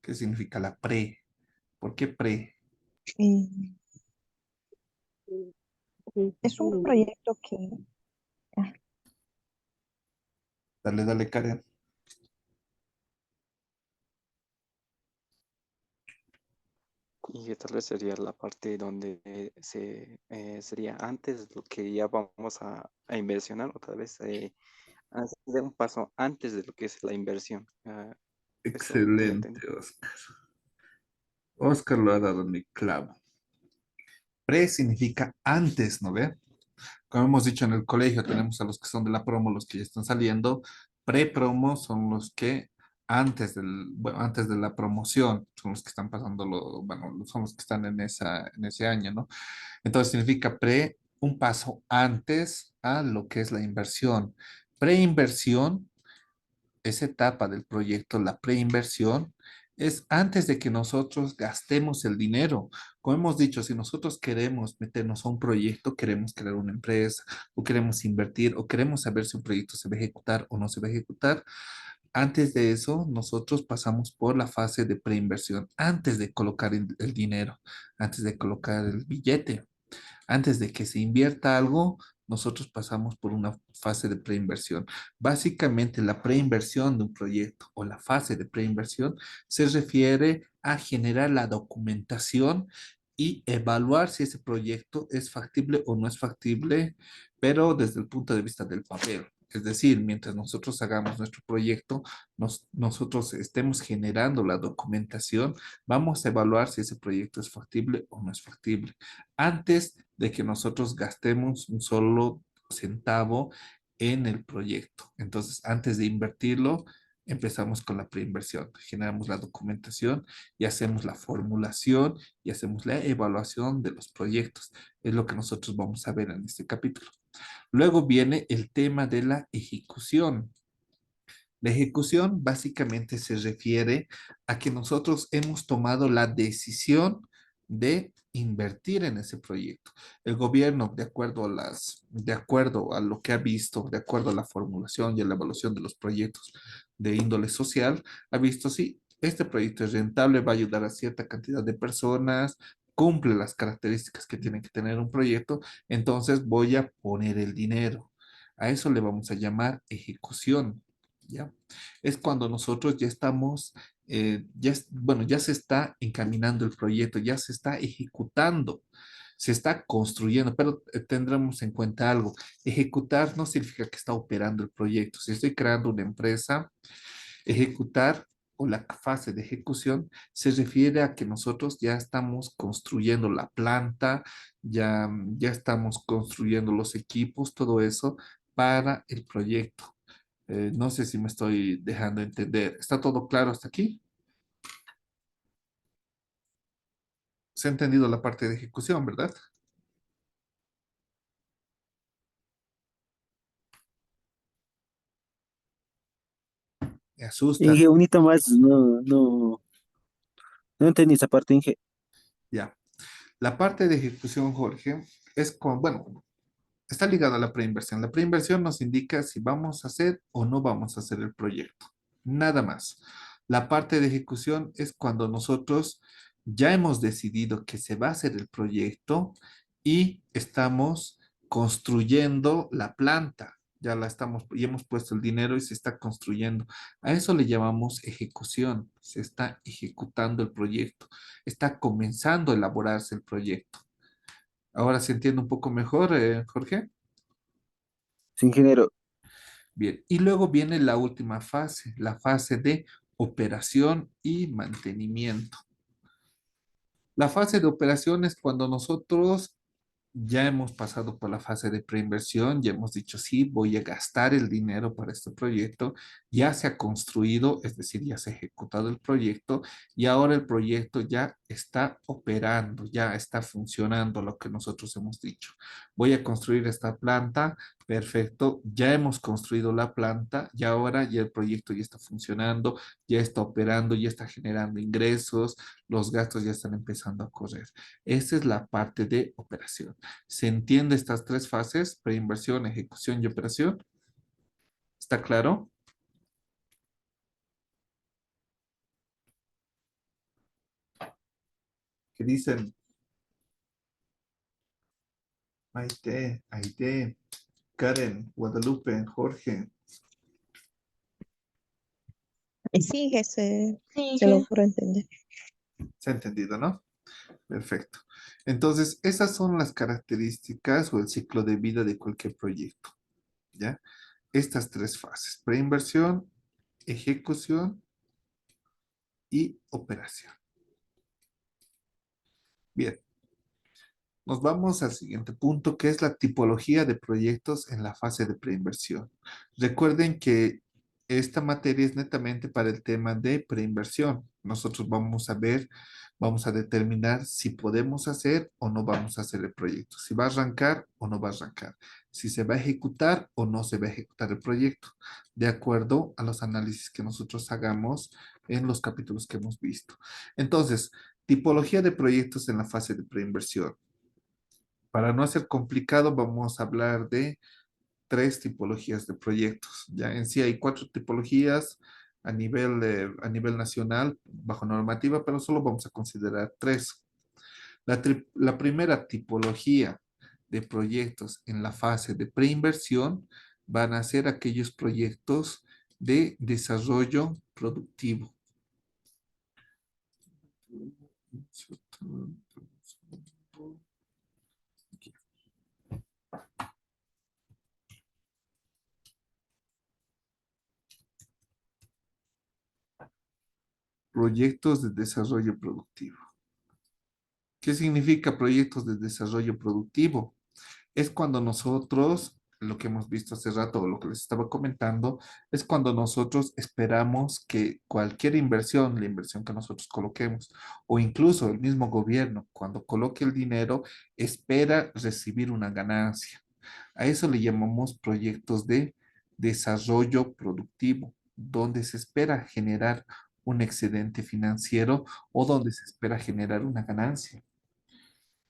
¿Qué significa la pre? ¿Por qué pre? Y es un proyecto que, ah, Dale, dale, Karen. Y que tal vez sería la parte donde sería antes de lo que ya vamos a inversionar, o tal vez hacer un paso antes de lo que es la inversión. Eso ya Excelente, entendí. Oscar. Oscar lo ha dado en el clavo. Pre significa antes, ¿no ve? Como hemos dicho en el colegio, tenemos a los que son de la promo, los que ya están saliendo. Pre-promo son los que bueno, antes de la promoción, son los que están pasándolo, bueno, son los que están en ese año, ¿no? Entonces significa un paso antes a lo que es la inversión. Preinversión, esa etapa del proyecto, la preinversión, es antes de que nosotros gastemos el dinero. Como hemos dicho, si nosotros queremos meternos a un proyecto, queremos crear una empresa, o queremos invertir, o queremos saber si un proyecto se va a ejecutar o no se va a ejecutar, Antes de eso, nosotros pasamos por la fase de preinversión, antes de colocar el dinero, antes de colocar el billete. Antes de que se invierta algo, nosotros pasamos por una fase de preinversión. Básicamente, la preinversión de un proyecto o la fase de preinversión se refiere a generar la documentación y evaluar si ese proyecto es factible o no es factible, pero desde el punto de vista del papel. Es decir, mientras nosotros hagamos nuestro proyecto, nosotros estemos generando la documentación, vamos a evaluar si ese proyecto es factible o no es factible antes de que nosotros gastemos un solo centavo en el proyecto. Entonces, antes de invertirlo, empezamos con la preinversión. Generamos la documentación y hacemos la formulación y hacemos la evaluación de los proyectos. Es lo que nosotros vamos a ver en este capítulo. Luego viene el tema de la ejecución. La ejecución básicamente se refiere a que nosotros hemos tomado la decisión de invertir en ese proyecto. El gobierno, de acuerdo a lo que ha visto, de acuerdo a la formulación y a la evaluación de los proyectos de índole social, ha visto si este proyecto es rentable, va a ayudar a cierta cantidad de personas, cumple las características que tiene que tener un proyecto, entonces voy a poner el dinero. A eso le vamos a llamar ejecución. ¿Ya? Es cuando nosotros ya estamos, bueno, ya se está encaminando el proyecto, ya se está ejecutando, se está construyendo, pero tendremos en cuenta algo. Ejecutar no significa que está operando el proyecto. Si estoy creando una empresa, ejecutar o la fase de ejecución se refiere a que nosotros ya estamos construyendo la planta, ya estamos construyendo los equipos, todo eso para el proyecto. No sé si me estoy dejando entender. ¿Está todo claro hasta aquí? Se ha entendido la parte de ejecución, ¿verdad? Me asusta. Inge, unita más, no entendí esa parte, Inge. Ya. La parte de ejecución, Jorge, es con, bueno, está ligada a la preinversión. La preinversión nos indica si vamos a hacer o no vamos a hacer el proyecto. Nada más. La parte de ejecución es cuando nosotros ya hemos decidido que se va a hacer el proyecto y estamos construyendo la planta. Ya hemos puesto el dinero y se está construyendo. A eso le llamamos ejecución. Se está ejecutando el proyecto. Está comenzando a elaborarse el proyecto. Ahora se entiende un poco mejor, Jorge. Sí, ingeniero. Bien, y luego viene la última fase, la fase de operación y mantenimiento. La fase de operación es cuando nosotros ya hemos pasado por la fase de preinversión, ya hemos dicho, sí, voy a gastar el dinero para este proyecto, ya se ha construido, es decir, ya se ha ejecutado el proyecto y ahora el proyecto ya está operando, ya está funcionando lo que nosotros hemos dicho. Voy a construir esta planta, perfecto, ya hemos construido la planta y ahora ya el proyecto ya está funcionando, ya está operando, ya está generando ingresos, los gastos ya están empezando a correr. Esa es la parte de operación. ¿Se entiende estas tres fases? Preinversión, ejecución y operación. ¿Está claro? ¿Qué dicen? Aide, Karen, Guadalupe, Jorge. Sí, que Sí, se logró entender. ¿Se ha entendido, no? Perfecto. Entonces, esas son las características o el ciclo de vida de cualquier proyecto. ¿Ya? Estas tres fases, preinversión, ejecución y operación. Bien, nos vamos al siguiente punto, que es la tipología de proyectos en la fase de preinversión. Recuerden que esta materia es netamente para el tema de preinversión. Nosotros vamos a ver, vamos a determinar si podemos hacer o no vamos a hacer el proyecto, si va a arrancar o no va a arrancar, si se va a ejecutar o no se va a ejecutar el proyecto, de acuerdo a los análisis que nosotros hagamos en los capítulos que hemos visto. Entonces, tipología de proyectos en la fase de preinversión. Para no hacer complicado, vamos a hablar de tres tipologías de proyectos. Ya en sí hay cuatro tipologías. a nivel nacional bajo normativa, pero solo vamos a considerar tres. La primera tipología de proyectos en la fase de preinversión van a ser aquellos proyectos de desarrollo productivo. Proyectos de desarrollo productivo. ¿Qué significa proyectos de desarrollo productivo? Es cuando nosotros, lo que hemos visto hace rato, o lo que les estaba comentando, es cuando nosotros esperamos que cualquier inversión, la inversión que nosotros coloquemos, o incluso el mismo gobierno, cuando coloque el dinero, espera recibir una ganancia. A eso le llamamos proyectos de desarrollo productivo, donde se espera generar un excedente financiero o donde se espera generar una ganancia.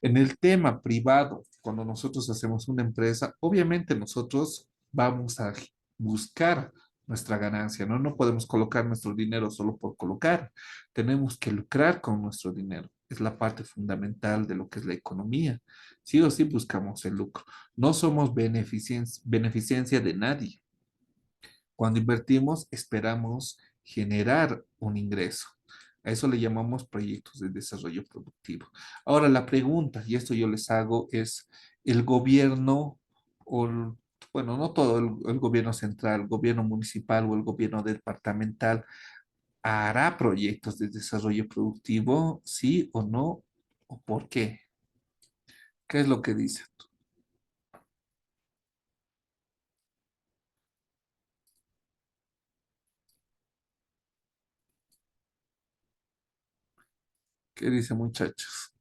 En el tema privado, cuando nosotros hacemos una empresa, obviamente nosotros vamos a buscar nuestra ganancia, ¿no? No podemos colocar nuestro dinero solo por colocar. Tenemos que lucrar con nuestro dinero. Es la parte fundamental de lo que es la economía. Sí o sí buscamos el lucro. No somos beneficencia de nadie. Cuando invertimos, esperamos generar un ingreso. A eso le llamamos proyectos de desarrollo productivo. Ahora, la pregunta, y esto yo les hago, es el gobierno, bueno, no todo el gobierno central, el gobierno municipal o el gobierno departamental, ¿hará proyectos de desarrollo productivo? ¿Sí o no? ¿O por qué? ¿Qué es lo que dice? ¿Qué dice, muchachos?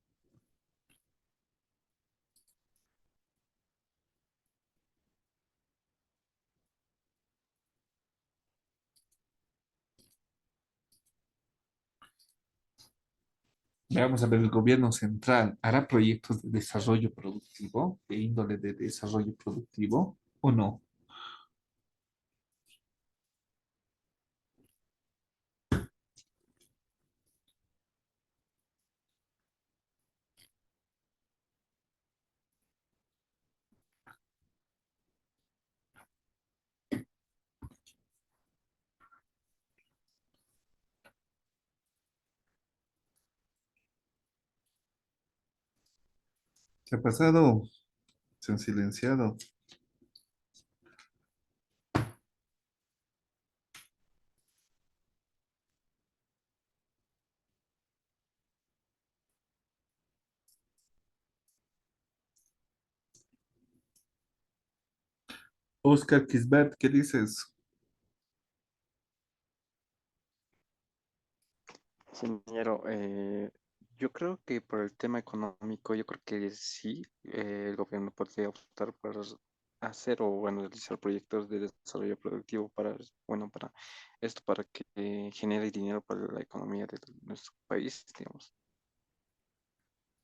Vamos a ver, el gobierno central hará proyectos de desarrollo productivo, de índole de desarrollo productivo, o no. ¿Qué ha pasado? Se han silenciado. Oscar Kisbert, ¿qué dices? Sí, ingeniero, yo creo que por el tema económico, yo creo que sí, el gobierno podría optar por hacer o, bueno, realizar proyectos de desarrollo productivo para, bueno, para esto, para que genere dinero para la economía de nuestro país, digamos.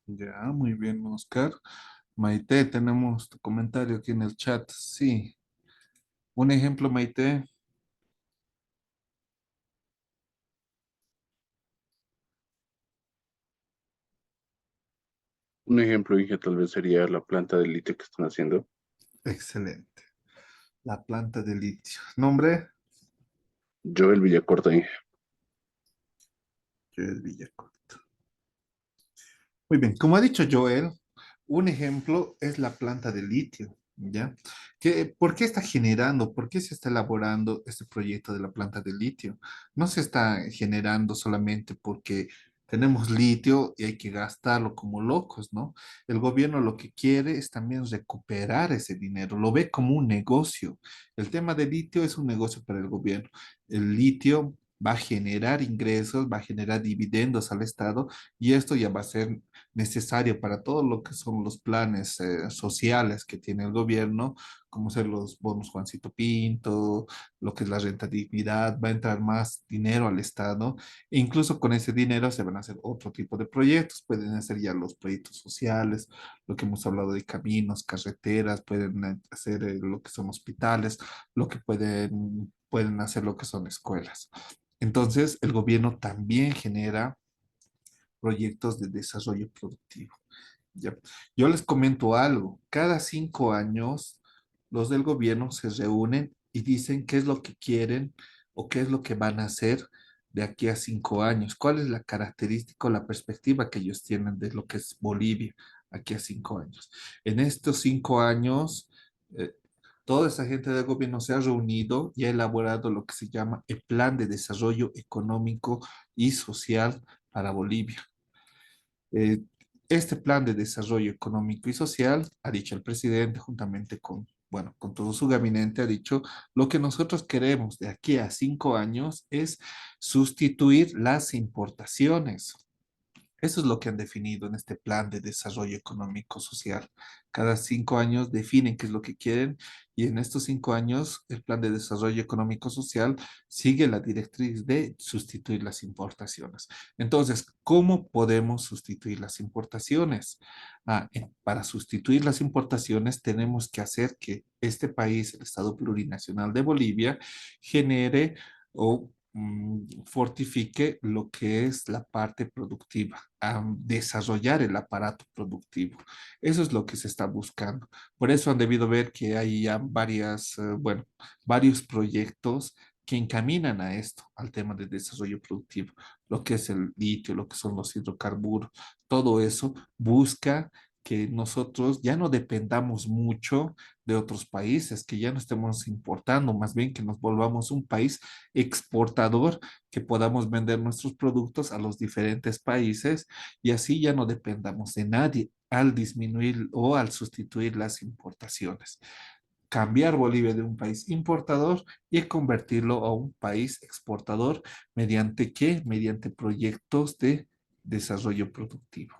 Ya, muy bien, Oscar. Maite, tenemos tu comentario aquí en el chat. Sí. Un ejemplo, Maite. Un ejemplo, Inge, tal vez sería la planta de litio que están haciendo. Excelente. La planta de litio. ¿Nombre? Joel Villacorta, Inge. Joel Villacorta. Muy bien, como ha dicho Joel, un ejemplo es la planta de litio, ¿ya? ¿Por qué está generando, por qué se está elaborando este proyecto de la planta de litio? No se está generando solamente porque tenemos litio y hay que gastarlo como locos, ¿no? El gobierno lo que quiere es también recuperar ese dinero, lo ve como un negocio. El tema de litio es un negocio para el gobierno. El litio va a generar ingresos, va a generar dividendos al Estado y esto ya va a ser necesario para todo lo que son los planes sociales que tiene el gobierno, como ser los bonos Juancito Pinto, lo que es la renta dignidad, va a entrar más dinero al Estado e incluso con ese dinero se van a hacer otro tipo de proyectos, pueden hacer ya los proyectos sociales, lo que hemos hablado de caminos, carreteras, pueden hacer lo que son hospitales, lo que pueden pueden hacer lo que son escuelas. Entonces, el gobierno también genera proyectos de desarrollo productivo. Ya. Yo les comento algo. Cada 5 años, los del gobierno se reúnen y dicen qué es lo que quieren o qué es lo que van a hacer de aquí a 5 años. ¿Cuál es la característica o la perspectiva que ellos tienen de lo que es Bolivia aquí a 5 años? En estos 5 años, eh, toda esa gente del gobierno se ha reunido y ha elaborado lo que se llama el Plan de Desarrollo Económico y Social para Bolivia. Eh, este plan de desarrollo económico y social, ha dicho el presidente, juntamente con, bueno, con todo su gabinete, ha dicho, lo que nosotros queremos de aquí a 5 años es sustituir las importaciones. Eso es lo que han definido en este plan de desarrollo económico social. Cada 5 años definen qué es lo que quieren y en estos 5 años el plan de desarrollo económico social sigue la directriz de sustituir las importaciones. Entonces, ¿cómo podemos sustituir las importaciones? Para sustituir las importaciones tenemos que hacer que este país, el Estado Plurinacional de Bolivia, genere o fortifique lo que es la parte productiva, a desarrollar el aparato productivo. Eso es lo que se está buscando. Por eso han debido ver que hay ya bueno, varios proyectos que encaminan a esto, al tema de desarrollo productivo, lo que es el litio, lo que son los hidrocarburos, todo eso busca que nosotros ya no dependamos mucho de otros países, que ya no estemos importando, más bien que nos volvamos un país exportador, que podamos vender nuestros productos a los diferentes países y así ya no dependamos de nadie al disminuir o al sustituir las importaciones. Cambiar Bolivia de un país importador y convertirlo a un país exportador mediante ¿qué? Mediante proyectos de desarrollo productivo.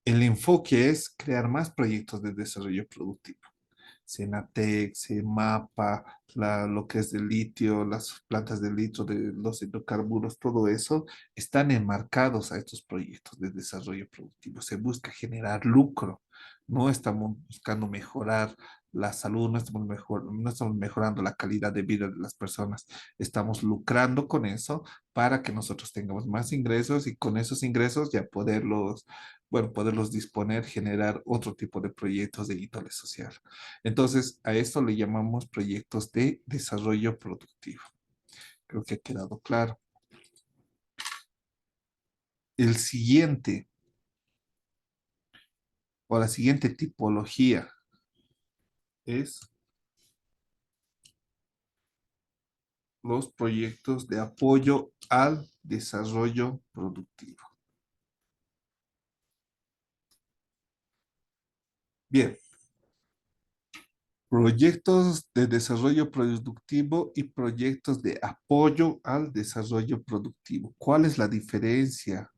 El enfoque es crear más proyectos de desarrollo productivo. Senatec, Semapa, lo que es del litio, las plantas de litio, de los hidrocarburos, todo eso, están enmarcados a estos proyectos de desarrollo productivo. Se busca generar lucro. No estamos buscando mejorar la salud, no estamos mejorando la calidad de vida de las personas. Estamos lucrando con eso para que nosotros tengamos más ingresos y con esos ingresos ya poderlos disponer, generar otro tipo de proyectos de índole social. Entonces, a esto le llamamos proyectos de desarrollo productivo. Creo que ha quedado claro. El siguiente, o la siguiente tipología es los proyectos de apoyo al desarrollo productivo. Bien. Proyectos de desarrollo productivo y proyectos de apoyo al desarrollo productivo. ¿Cuál es la diferencia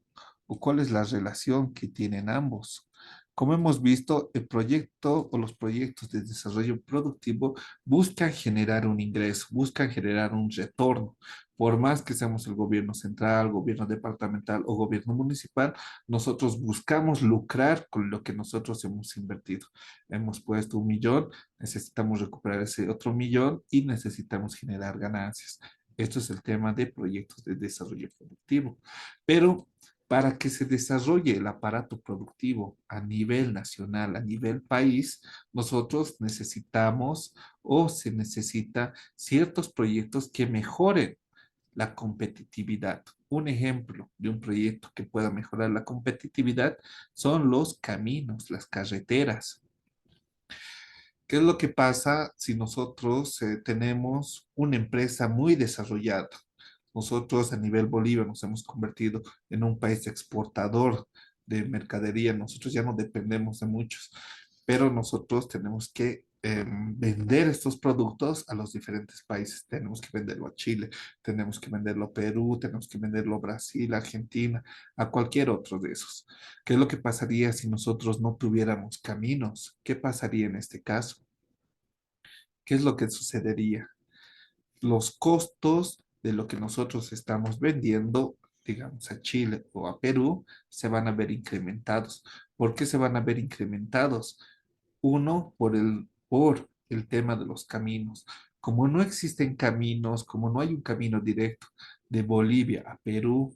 o cuál es la relación que tienen ambos? Como hemos visto, el proyecto o los proyectos de desarrollo productivo buscan generar un ingreso, buscan generar un retorno. Por más que seamos el gobierno central, gobierno departamental o gobierno municipal, nosotros buscamos lucrar con lo que nosotros hemos invertido. Hemos puesto 1 millón, necesitamos recuperar ese otro 1 millón y necesitamos generar ganancias. Esto es el tema de proyectos de desarrollo productivo. Pero para que se desarrolle el aparato productivo a nivel nacional, a nivel país, nosotros necesitamos o se necesita ciertos proyectos que mejoren la competitividad. Un ejemplo de un proyecto que pueda mejorar la competitividad son los caminos, las carreteras. ¿Qué es lo que pasa si nosotros tenemos una empresa muy desarrollada? Nosotros a nivel Bolivia nos hemos convertido en un país exportador de mercadería. Nosotros ya no dependemos de muchos, pero nosotros tenemos que vender estos productos a los diferentes países. Tenemos que venderlo a Chile, tenemos que venderlo a Perú, tenemos que venderlo a Brasil, Argentina, a cualquier otro de esos. ¿Qué es lo que pasaría si nosotros no tuviéramos caminos? ¿Qué pasaría en este caso? ¿Qué es lo que sucedería? Los costos de lo que nosotros estamos vendiendo, digamos, a Chile o a Perú, se van a ver incrementados. ¿Por qué se van a ver incrementados? Uno, por el tema de los caminos. Como no existen caminos, como no hay un camino directo de Bolivia a Perú,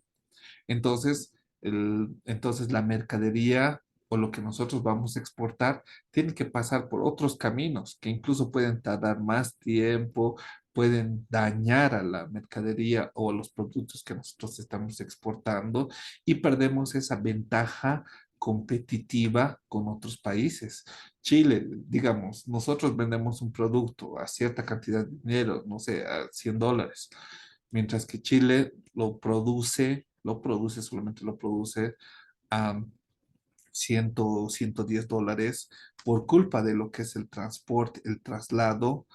entonces, entonces la mercadería o lo que nosotros vamos a exportar tiene que pasar por otros caminos que incluso pueden tardar más tiempo, pueden dañar a la mercadería o a los productos que nosotros estamos exportando y perdemos esa ventaja competitiva con otros países. Chile, digamos, nosotros vendemos un producto a cierta cantidad de dinero, no sé, a $100, mientras que Chile solamente lo produce a 110 dólares por culpa de lo que es el transporte, el traslado.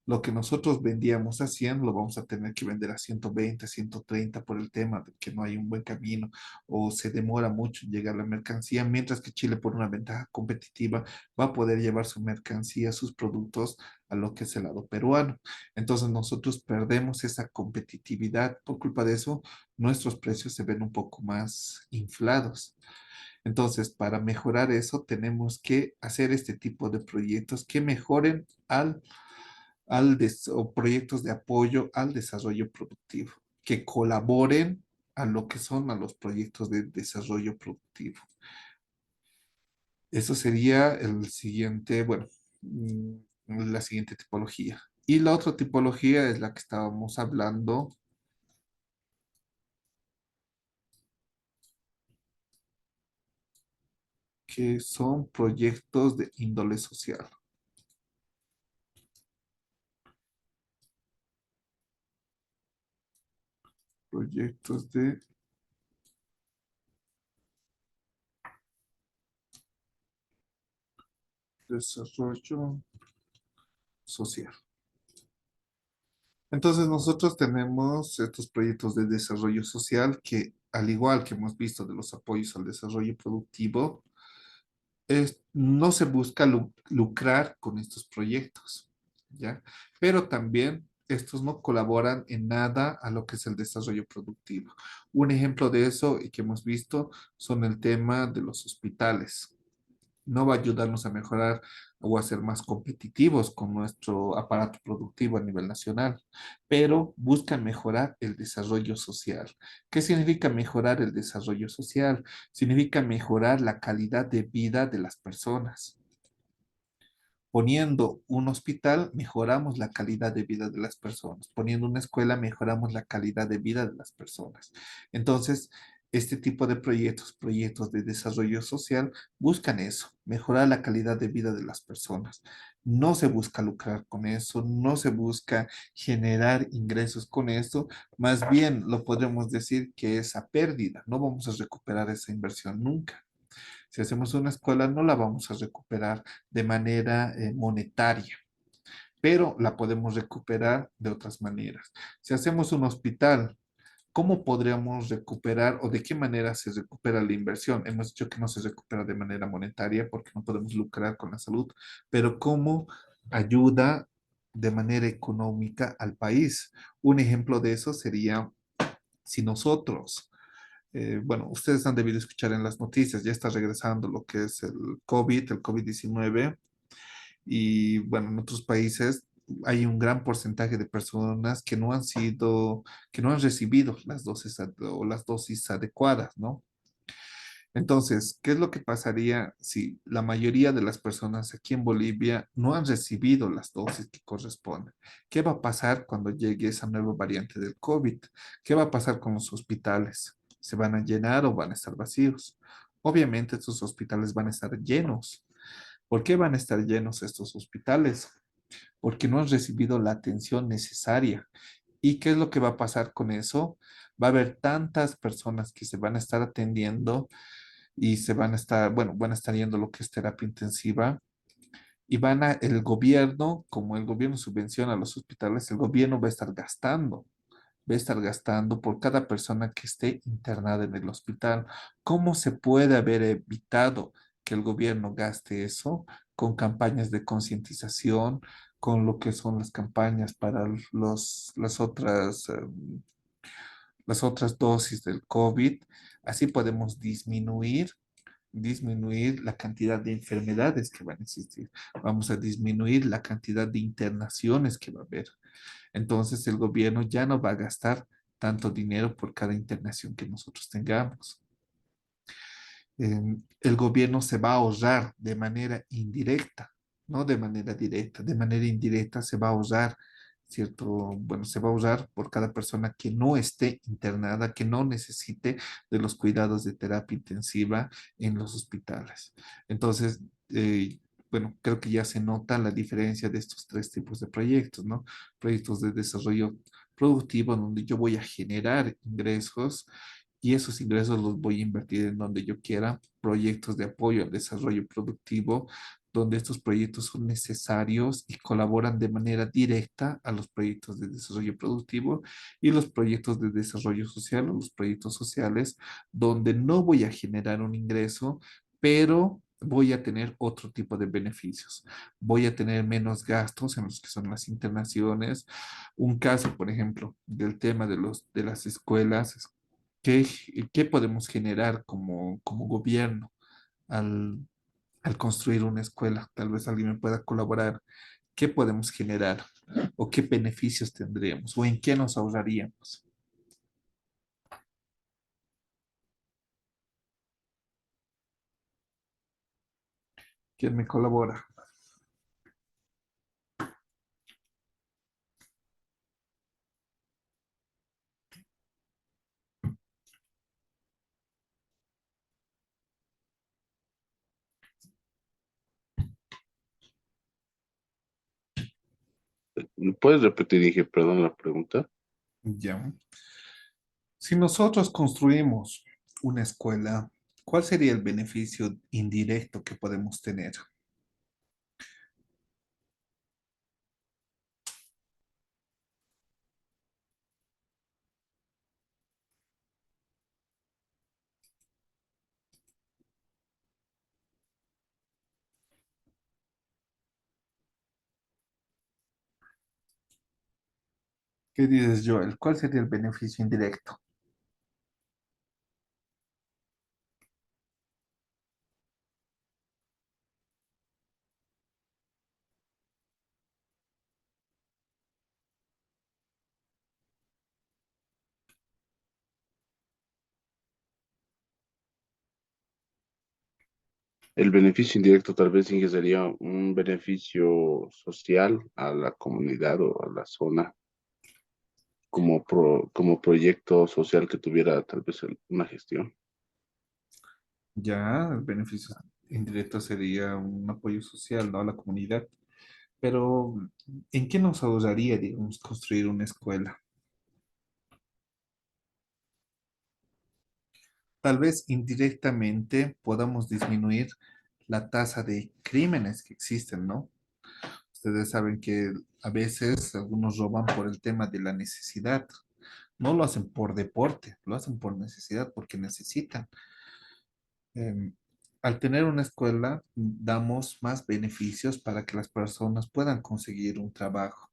Lo que nosotros vendíamos a 100 lo vamos a tener que vender a 120, 130 por el tema de que no hay un buen camino o se demora mucho en llegar la mercancía, mientras que Chile por una ventaja competitiva va a poder llevar su mercancía, sus productos a lo que es el lado peruano. Entonces nosotros perdemos esa competitividad. Por culpa de eso, nuestros precios se ven un poco más inflados. Entonces, para mejorar eso, tenemos que hacer este tipo de proyectos que mejoren o proyectos de apoyo al desarrollo productivo, que colaboren a lo que son a los proyectos de desarrollo productivo. Eso sería el siguiente, bueno, la siguiente tipología. Y la otra tipología es la que estábamos hablando, que son proyectos de índole social. Proyectos de desarrollo social. Entonces nosotros tenemos estos proyectos de desarrollo social que, al igual que hemos visto de los apoyos al desarrollo productivo, no se busca lucrar con estos proyectos, ¿ya? Pero también estos no colaboran en nada a lo que es el desarrollo productivo. Un ejemplo de eso y que hemos visto son el tema de los hospitales. No va a ayudarnos a mejorar o a ser más competitivos con nuestro aparato productivo a nivel nacional, pero busca mejorar el desarrollo social. ¿Qué significa mejorar el desarrollo social? Significa mejorar la calidad de vida de las personas. Poniendo un hospital, mejoramos la calidad de vida de las personas. Poniendo una escuela, mejoramos la calidad de vida de las personas. Entonces, este tipo de proyectos, proyectos de desarrollo social, buscan eso, mejorar la calidad de vida de las personas. No se busca lucrar con eso, no se busca generar ingresos con eso, más bien lo podemos decir que es a pérdida, no vamos a recuperar esa inversión nunca. Si hacemos una escuela, no la vamos a recuperar de manera monetaria, pero la podemos recuperar de otras maneras. Si hacemos un hospital, ¿cómo podríamos recuperar o de qué manera se recupera la inversión? Hemos dicho que no se recupera de manera monetaria porque no podemos lucrar con la salud, pero ¿cómo ayuda de manera económica al país? Un ejemplo de eso sería si nosotros bueno, ustedes han debido escuchar en las noticias, ya está regresando lo que es el COVID-19, y bueno, en otros países hay un gran porcentaje de personas que no han recibido las dosis o las dosis adecuadas, ¿no? Entonces, ¿qué es lo que pasaría si la mayoría de las personas aquí en Bolivia no han recibido las dosis que corresponden? ¿Qué va a pasar cuando llegue esa nueva variante del COVID? ¿Qué va a pasar con los hospitales? ¿Se van a llenar o van a estar vacíos? Obviamente estos hospitales van a estar llenos. ¿Por qué van a estar llenos estos hospitales? Porque no han recibido la atención necesaria. ¿Y qué es lo que va a pasar con eso? Va a haber tantas personas que se van a estar atendiendo y se van a estar, bueno, van a estar yendo lo que es terapia intensiva y el gobierno, como el gobierno subvenciona a los hospitales, el gobierno va a estar gastando por cada persona que esté internada en el hospital. ¿Cómo se puede haber evitado que el gobierno gaste eso? Con campañas de concientización, con lo que son las campañas para las otras dosis del COVID. Así podemos disminuir disminuir la cantidad de enfermedades que van a existir, vamos a disminuir la cantidad de internaciones que va a haber. Entonces el gobierno ya no va a gastar tanto dinero por cada internación que nosotros tengamos. El gobierno se va a ahorrar de manera indirecta, no de manera directa, de manera indirecta se va a ahorrar, ¿cierto? Bueno, se va a ahorrar por cada persona que no esté internada, que no necesite de los cuidados de terapia intensiva en los hospitales. Entonces, bueno, creo que ya se nota la diferencia de estos tres tipos de proyectos, ¿no? Proyectos de desarrollo productivo, donde yo voy a generar ingresos y esos ingresos los voy a invertir en donde yo quiera, proyectos de apoyo al desarrollo productivo, donde estos proyectos son necesarios y colaboran de manera directa a los proyectos de desarrollo productivo y los proyectos de desarrollo social o los proyectos sociales, donde no voy a generar un ingreso, pero voy a tener otro tipo de beneficios. Voy a tener menos gastos en los que son las internaciones. Un caso, por ejemplo, del tema de las escuelas ¿qué, qué podemos generar como gobierno al, al construir una escuela? Tal vez alguien me pueda colaborar. ¿Qué podemos generar? ¿O qué beneficios tendríamos? ¿O en qué nos ahorraríamos? ¿Quién me colabora? ¿Puedes repetir, dije, perdón, la pregunta? Ya. Si nosotros construimos una escuela, ¿cuál sería el beneficio indirecto que podemos tener? ¿Qué dices, Joel? ¿Cuál sería el beneficio indirecto? El beneficio indirecto tal vez sí que sería un beneficio social a la comunidad o a la zona, como proyecto social que tuviera tal vez una gestión. Ya, el beneficio indirecto sería un apoyo social, ¿no? A la comunidad. Pero, ¿en qué nos ayudaría, digamos, construir una escuela? Tal vez indirectamente podamos disminuir la tasa de crímenes que existen, ¿no? Ustedes saben que a veces algunos roban por el tema de la necesidad. No lo hacen por deporte, lo hacen por necesidad, porque necesitan. Em, Al tener una escuela, damos más beneficios para que las personas puedan conseguir un trabajo.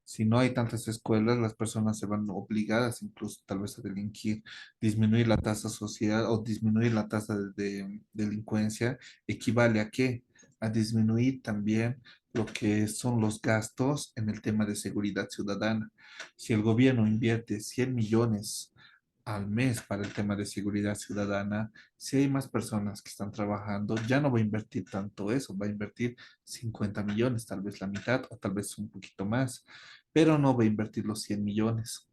Si no hay tantas escuelas, las personas se van obligadas incluso tal vez a delinquir, disminuir la tasa social o disminuir la tasa de delincuencia equivale a qué? A disminuir también lo que son los gastos en el tema de seguridad ciudadana. Si el gobierno invierte 100 millones al mes para el tema de seguridad ciudadana, si hay más personas que están trabajando, ya no va a invertir tanto eso, va a invertir 50 millones, tal vez la mitad o tal vez un poquito más, pero no va a invertir los 100 millones.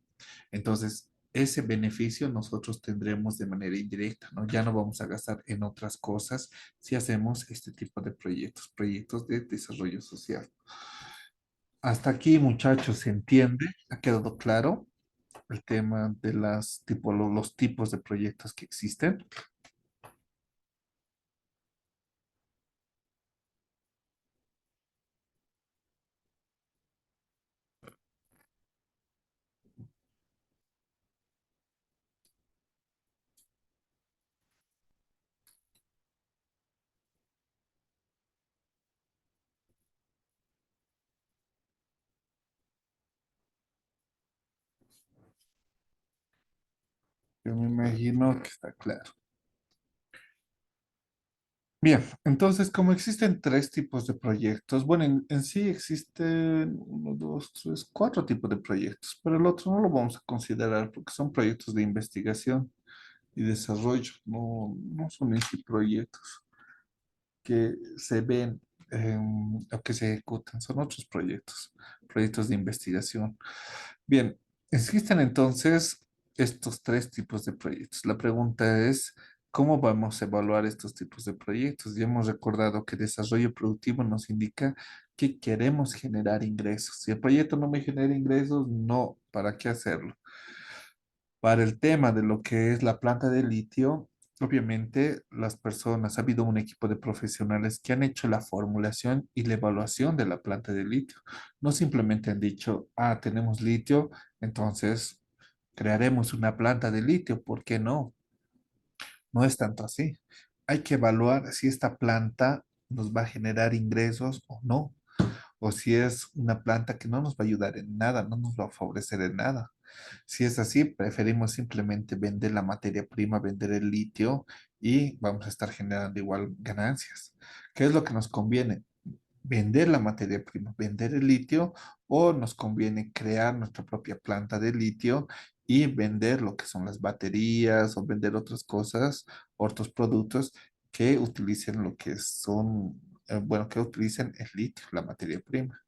Entonces, ese beneficio nosotros tendremos de manera indirecta, ¿no? Ya no vamos a gastar en otras cosas si hacemos este tipo de proyectos, proyectos de desarrollo social. Hasta aquí, muchachos, ¿se entiende? ¿Ha quedado claro el tema de los tipos de proyectos que existen? Yo me imagino que está claro. Bien, entonces como existen tres tipos de proyectos, bueno, en sí existen uno, dos, tres, cuatro tipos de proyectos, pero el otro no lo vamos a considerar porque son proyectos de investigación y desarrollo, no son en sí proyectos que se ven o que se ejecutan, son otros proyectos, proyectos de investigación. Bien, existen entonces estos tres tipos de proyectos. La pregunta es, ¿cómo vamos a evaluar estos tipos de proyectos? Ya hemos recordado que desarrollo productivo nos indica que queremos generar ingresos. Si el proyecto no me genera ingresos, no, ¿para qué hacerlo? Para el tema de lo que es la planta de litio, obviamente las personas, ha habido un equipo de profesionales que han hecho la formulación y la evaluación de la planta de litio. No simplemente han dicho, ah, tenemos litio, entonces crearemos una planta de litio, ¿por qué no? No es tanto así. Hay que evaluar si esta planta nos va a generar ingresos o no, o si es una planta que no nos va a ayudar en nada, no nos va a favorecer en nada. Si es así, preferimos simplemente vender la materia prima, vender el litio y vamos a estar generando igual ganancias. ¿Qué es lo que nos conviene? Vender la materia prima, vender el litio o nos conviene crear nuestra propia planta de litio y vender lo que son las baterías o vender otras cosas, otros productos que utilicen lo que son, bueno, que utilicen el litio, la materia prima.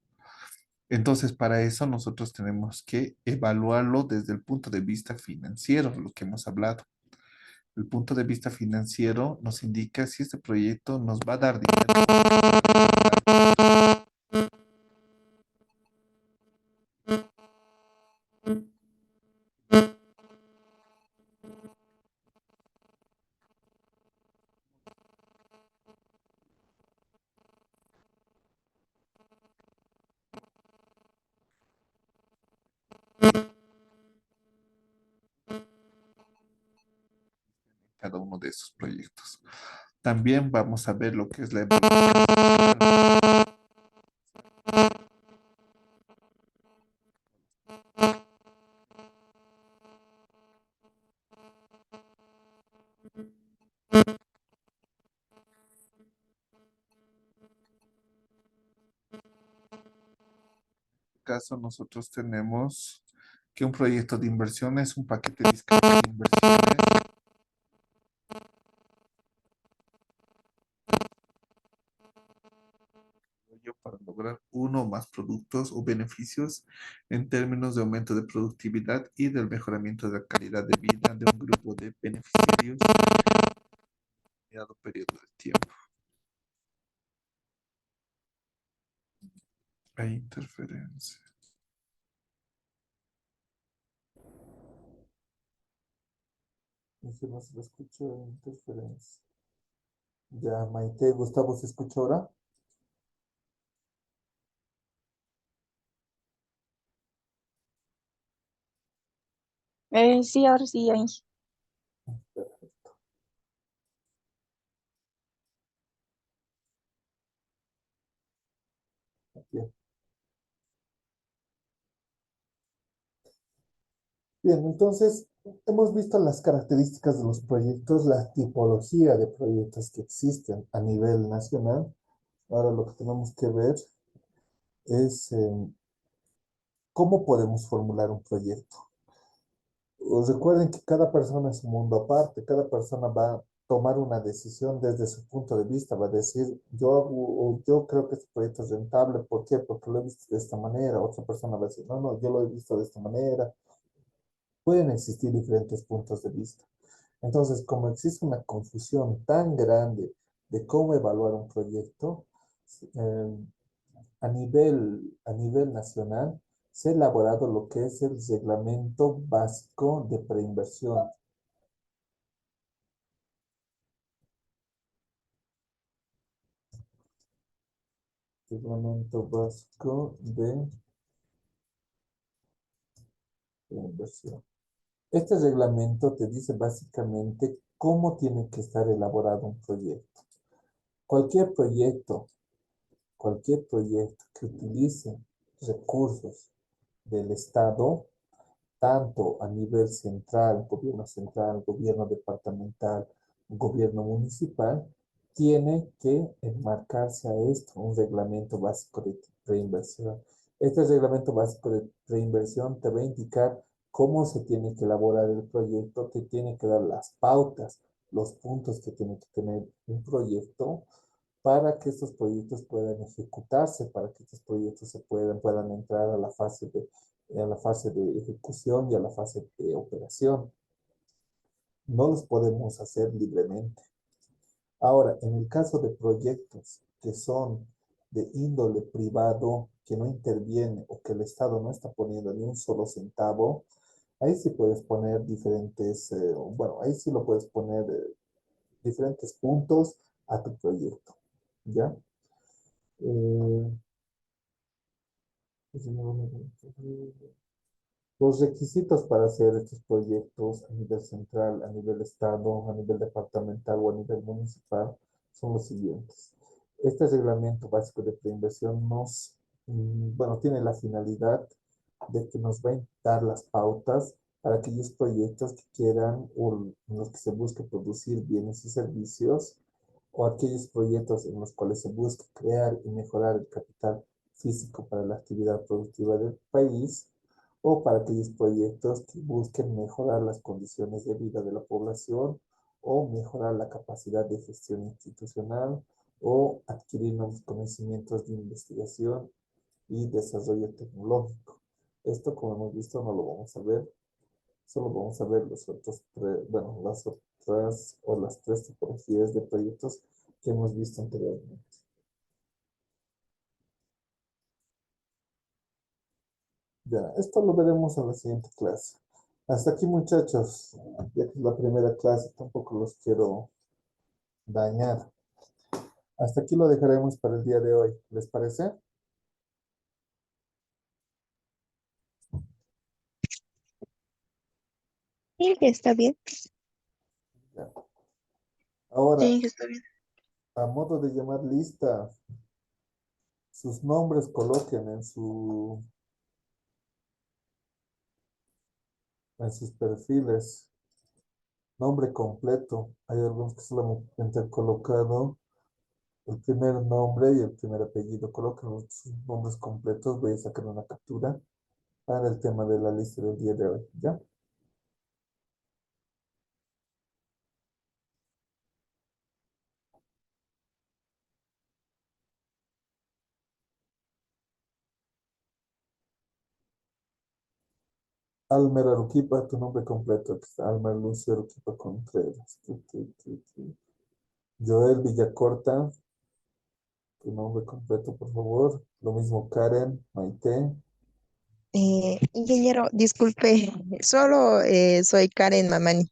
Entonces, para eso nosotros tenemos que evaluarlo desde el punto de vista financiero, lo que hemos hablado. El punto de vista financiero nos indica si este proyecto nos va a dar dinero. Cada uno de esos proyectos. También vamos a ver lo que es la evaluación. Caso nosotros tenemos que un proyecto de inversión es un paquete discreto de inversiones para lograr uno o más productos o beneficios en términos de aumento de productividad y del mejoramiento de la calidad de vida de un grupo de beneficiarios en un determinado periodo de tiempo. Hay interferencia. No se lo escucho, interferencia. Ya, Maite, Gustavo, ¿se escucha ahora? Sí, ahora sí, Angie. Perfecto. Bien. Bien, entonces hemos visto las características de los proyectos, la tipología de proyectos que existen a nivel nacional. Ahora lo que tenemos que ver es cómo podemos formular un proyecto. Recuerden que cada persona es un mundo aparte, cada persona va a tomar una decisión desde su punto de vista, va a decir, yo creo que este proyecto es rentable, ¿por qué? Porque lo he visto de esta manera, otra persona va a decir, no, yo lo he visto de esta manera. Pueden existir diferentes puntos de vista. Entonces, como existe una confusión tan grande de cómo evaluar un proyecto, eh, a nivel nacional, se ha elaborado lo que es el reglamento básico de preinversión. Reglamento básico de preinversión. Este reglamento te dice básicamente cómo tiene que estar elaborado un proyecto. Cualquier proyecto, cualquier proyecto que utilice recursos del Estado, tanto a nivel central, gobierno departamental, gobierno municipal, tiene que enmarcarse a esto, un reglamento básico de reinversión. Este reglamento básico de reinversión te va a indicar cómo se tiene que elaborar el proyecto, te tiene que dar las pautas, los puntos que tiene que tener un proyecto para que estos proyectos puedan ejecutarse, para que estos proyectos puedan entrar a la fase de ejecución y a la fase de operación. No los podemos hacer libremente. Ahora, en el caso de proyectos que son de índole privado, que no interviene o que el Estado no está poniendo ni un solo centavo, ahí sí puedes poner ahí sí lo puedes poner diferentes puntos a tu proyecto, ¿ya? Eh, Los requisitos para hacer estos proyectos a nivel central, a nivel estado, a nivel departamental o a nivel municipal son los siguientes. Este reglamento básico de preinversión tiene la finalidad de que nos va a dar las pautas para aquellos proyectos que quieran o en los que se busque producir bienes y servicios o aquellos proyectos en los cuales se busque crear y mejorar el capital físico para la actividad productiva del país o para aquellos proyectos que busquen mejorar las condiciones de vida de la población o mejorar la capacidad de gestión institucional o adquirir nuevos conocimientos de investigación y desarrollo tecnológico. Esto, como hemos visto, no lo vamos a ver, solo vamos a ver los otros las tres tipologías de proyectos que hemos visto anteriormente. Ya, esto lo veremos en la siguiente clase. Hasta aquí, muchachos. Ya que es la primera clase, tampoco los quiero dañar. Hasta aquí lo dejaremos para el día de hoy. ¿Les parece? Sí, está bien. Ya. Ahora, Sí, está bien. a modo de llamar lista, sus nombres coloquen en sus perfiles. Nombre completo. Hay algunos que solamente han colocado el primer nombre y el primer apellido. Coloquen sus nombres completos. Voy a sacar una captura para el tema de la lista del día de hoy. ¿Ya? Almer Aruquipa, tu nombre completo. Aquí está Almer Lucio Aruquipa Contreras. Joel Villacorta, tu nombre completo, por favor. Lo mismo Karen, Maite. Ingeniero, disculpe, solo soy Karen Mamani.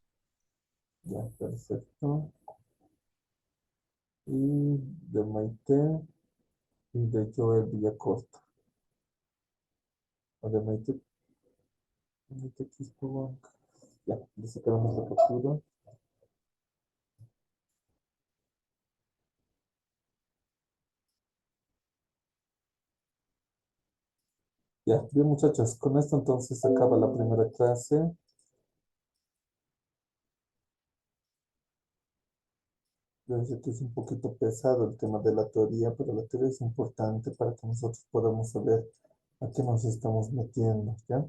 Ya, perfecto. Y de Maite y de Joel Villacorta. O de Maite Quispe Blanca. Ya, le sacamos la captura. Ya, bien muchachos, con esto entonces se acaba la primera clase. Yo sé que es un poquito pesado el tema de la teoría, pero la teoría es importante para que nosotros podamos saber a qué nos estamos metiendo, ¿ya?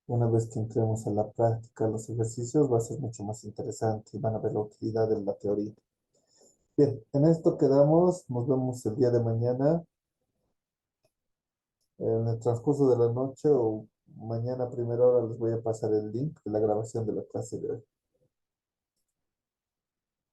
Una vez que entremos a la práctica, los ejercicios va a ser mucho más interesante y van a ver la utilidad de la teoría. Bien, en esto quedamos, nos vemos el día de mañana, en el transcurso de la noche o mañana a primera hora les voy a pasar el link de la grabación de la clase de hoy.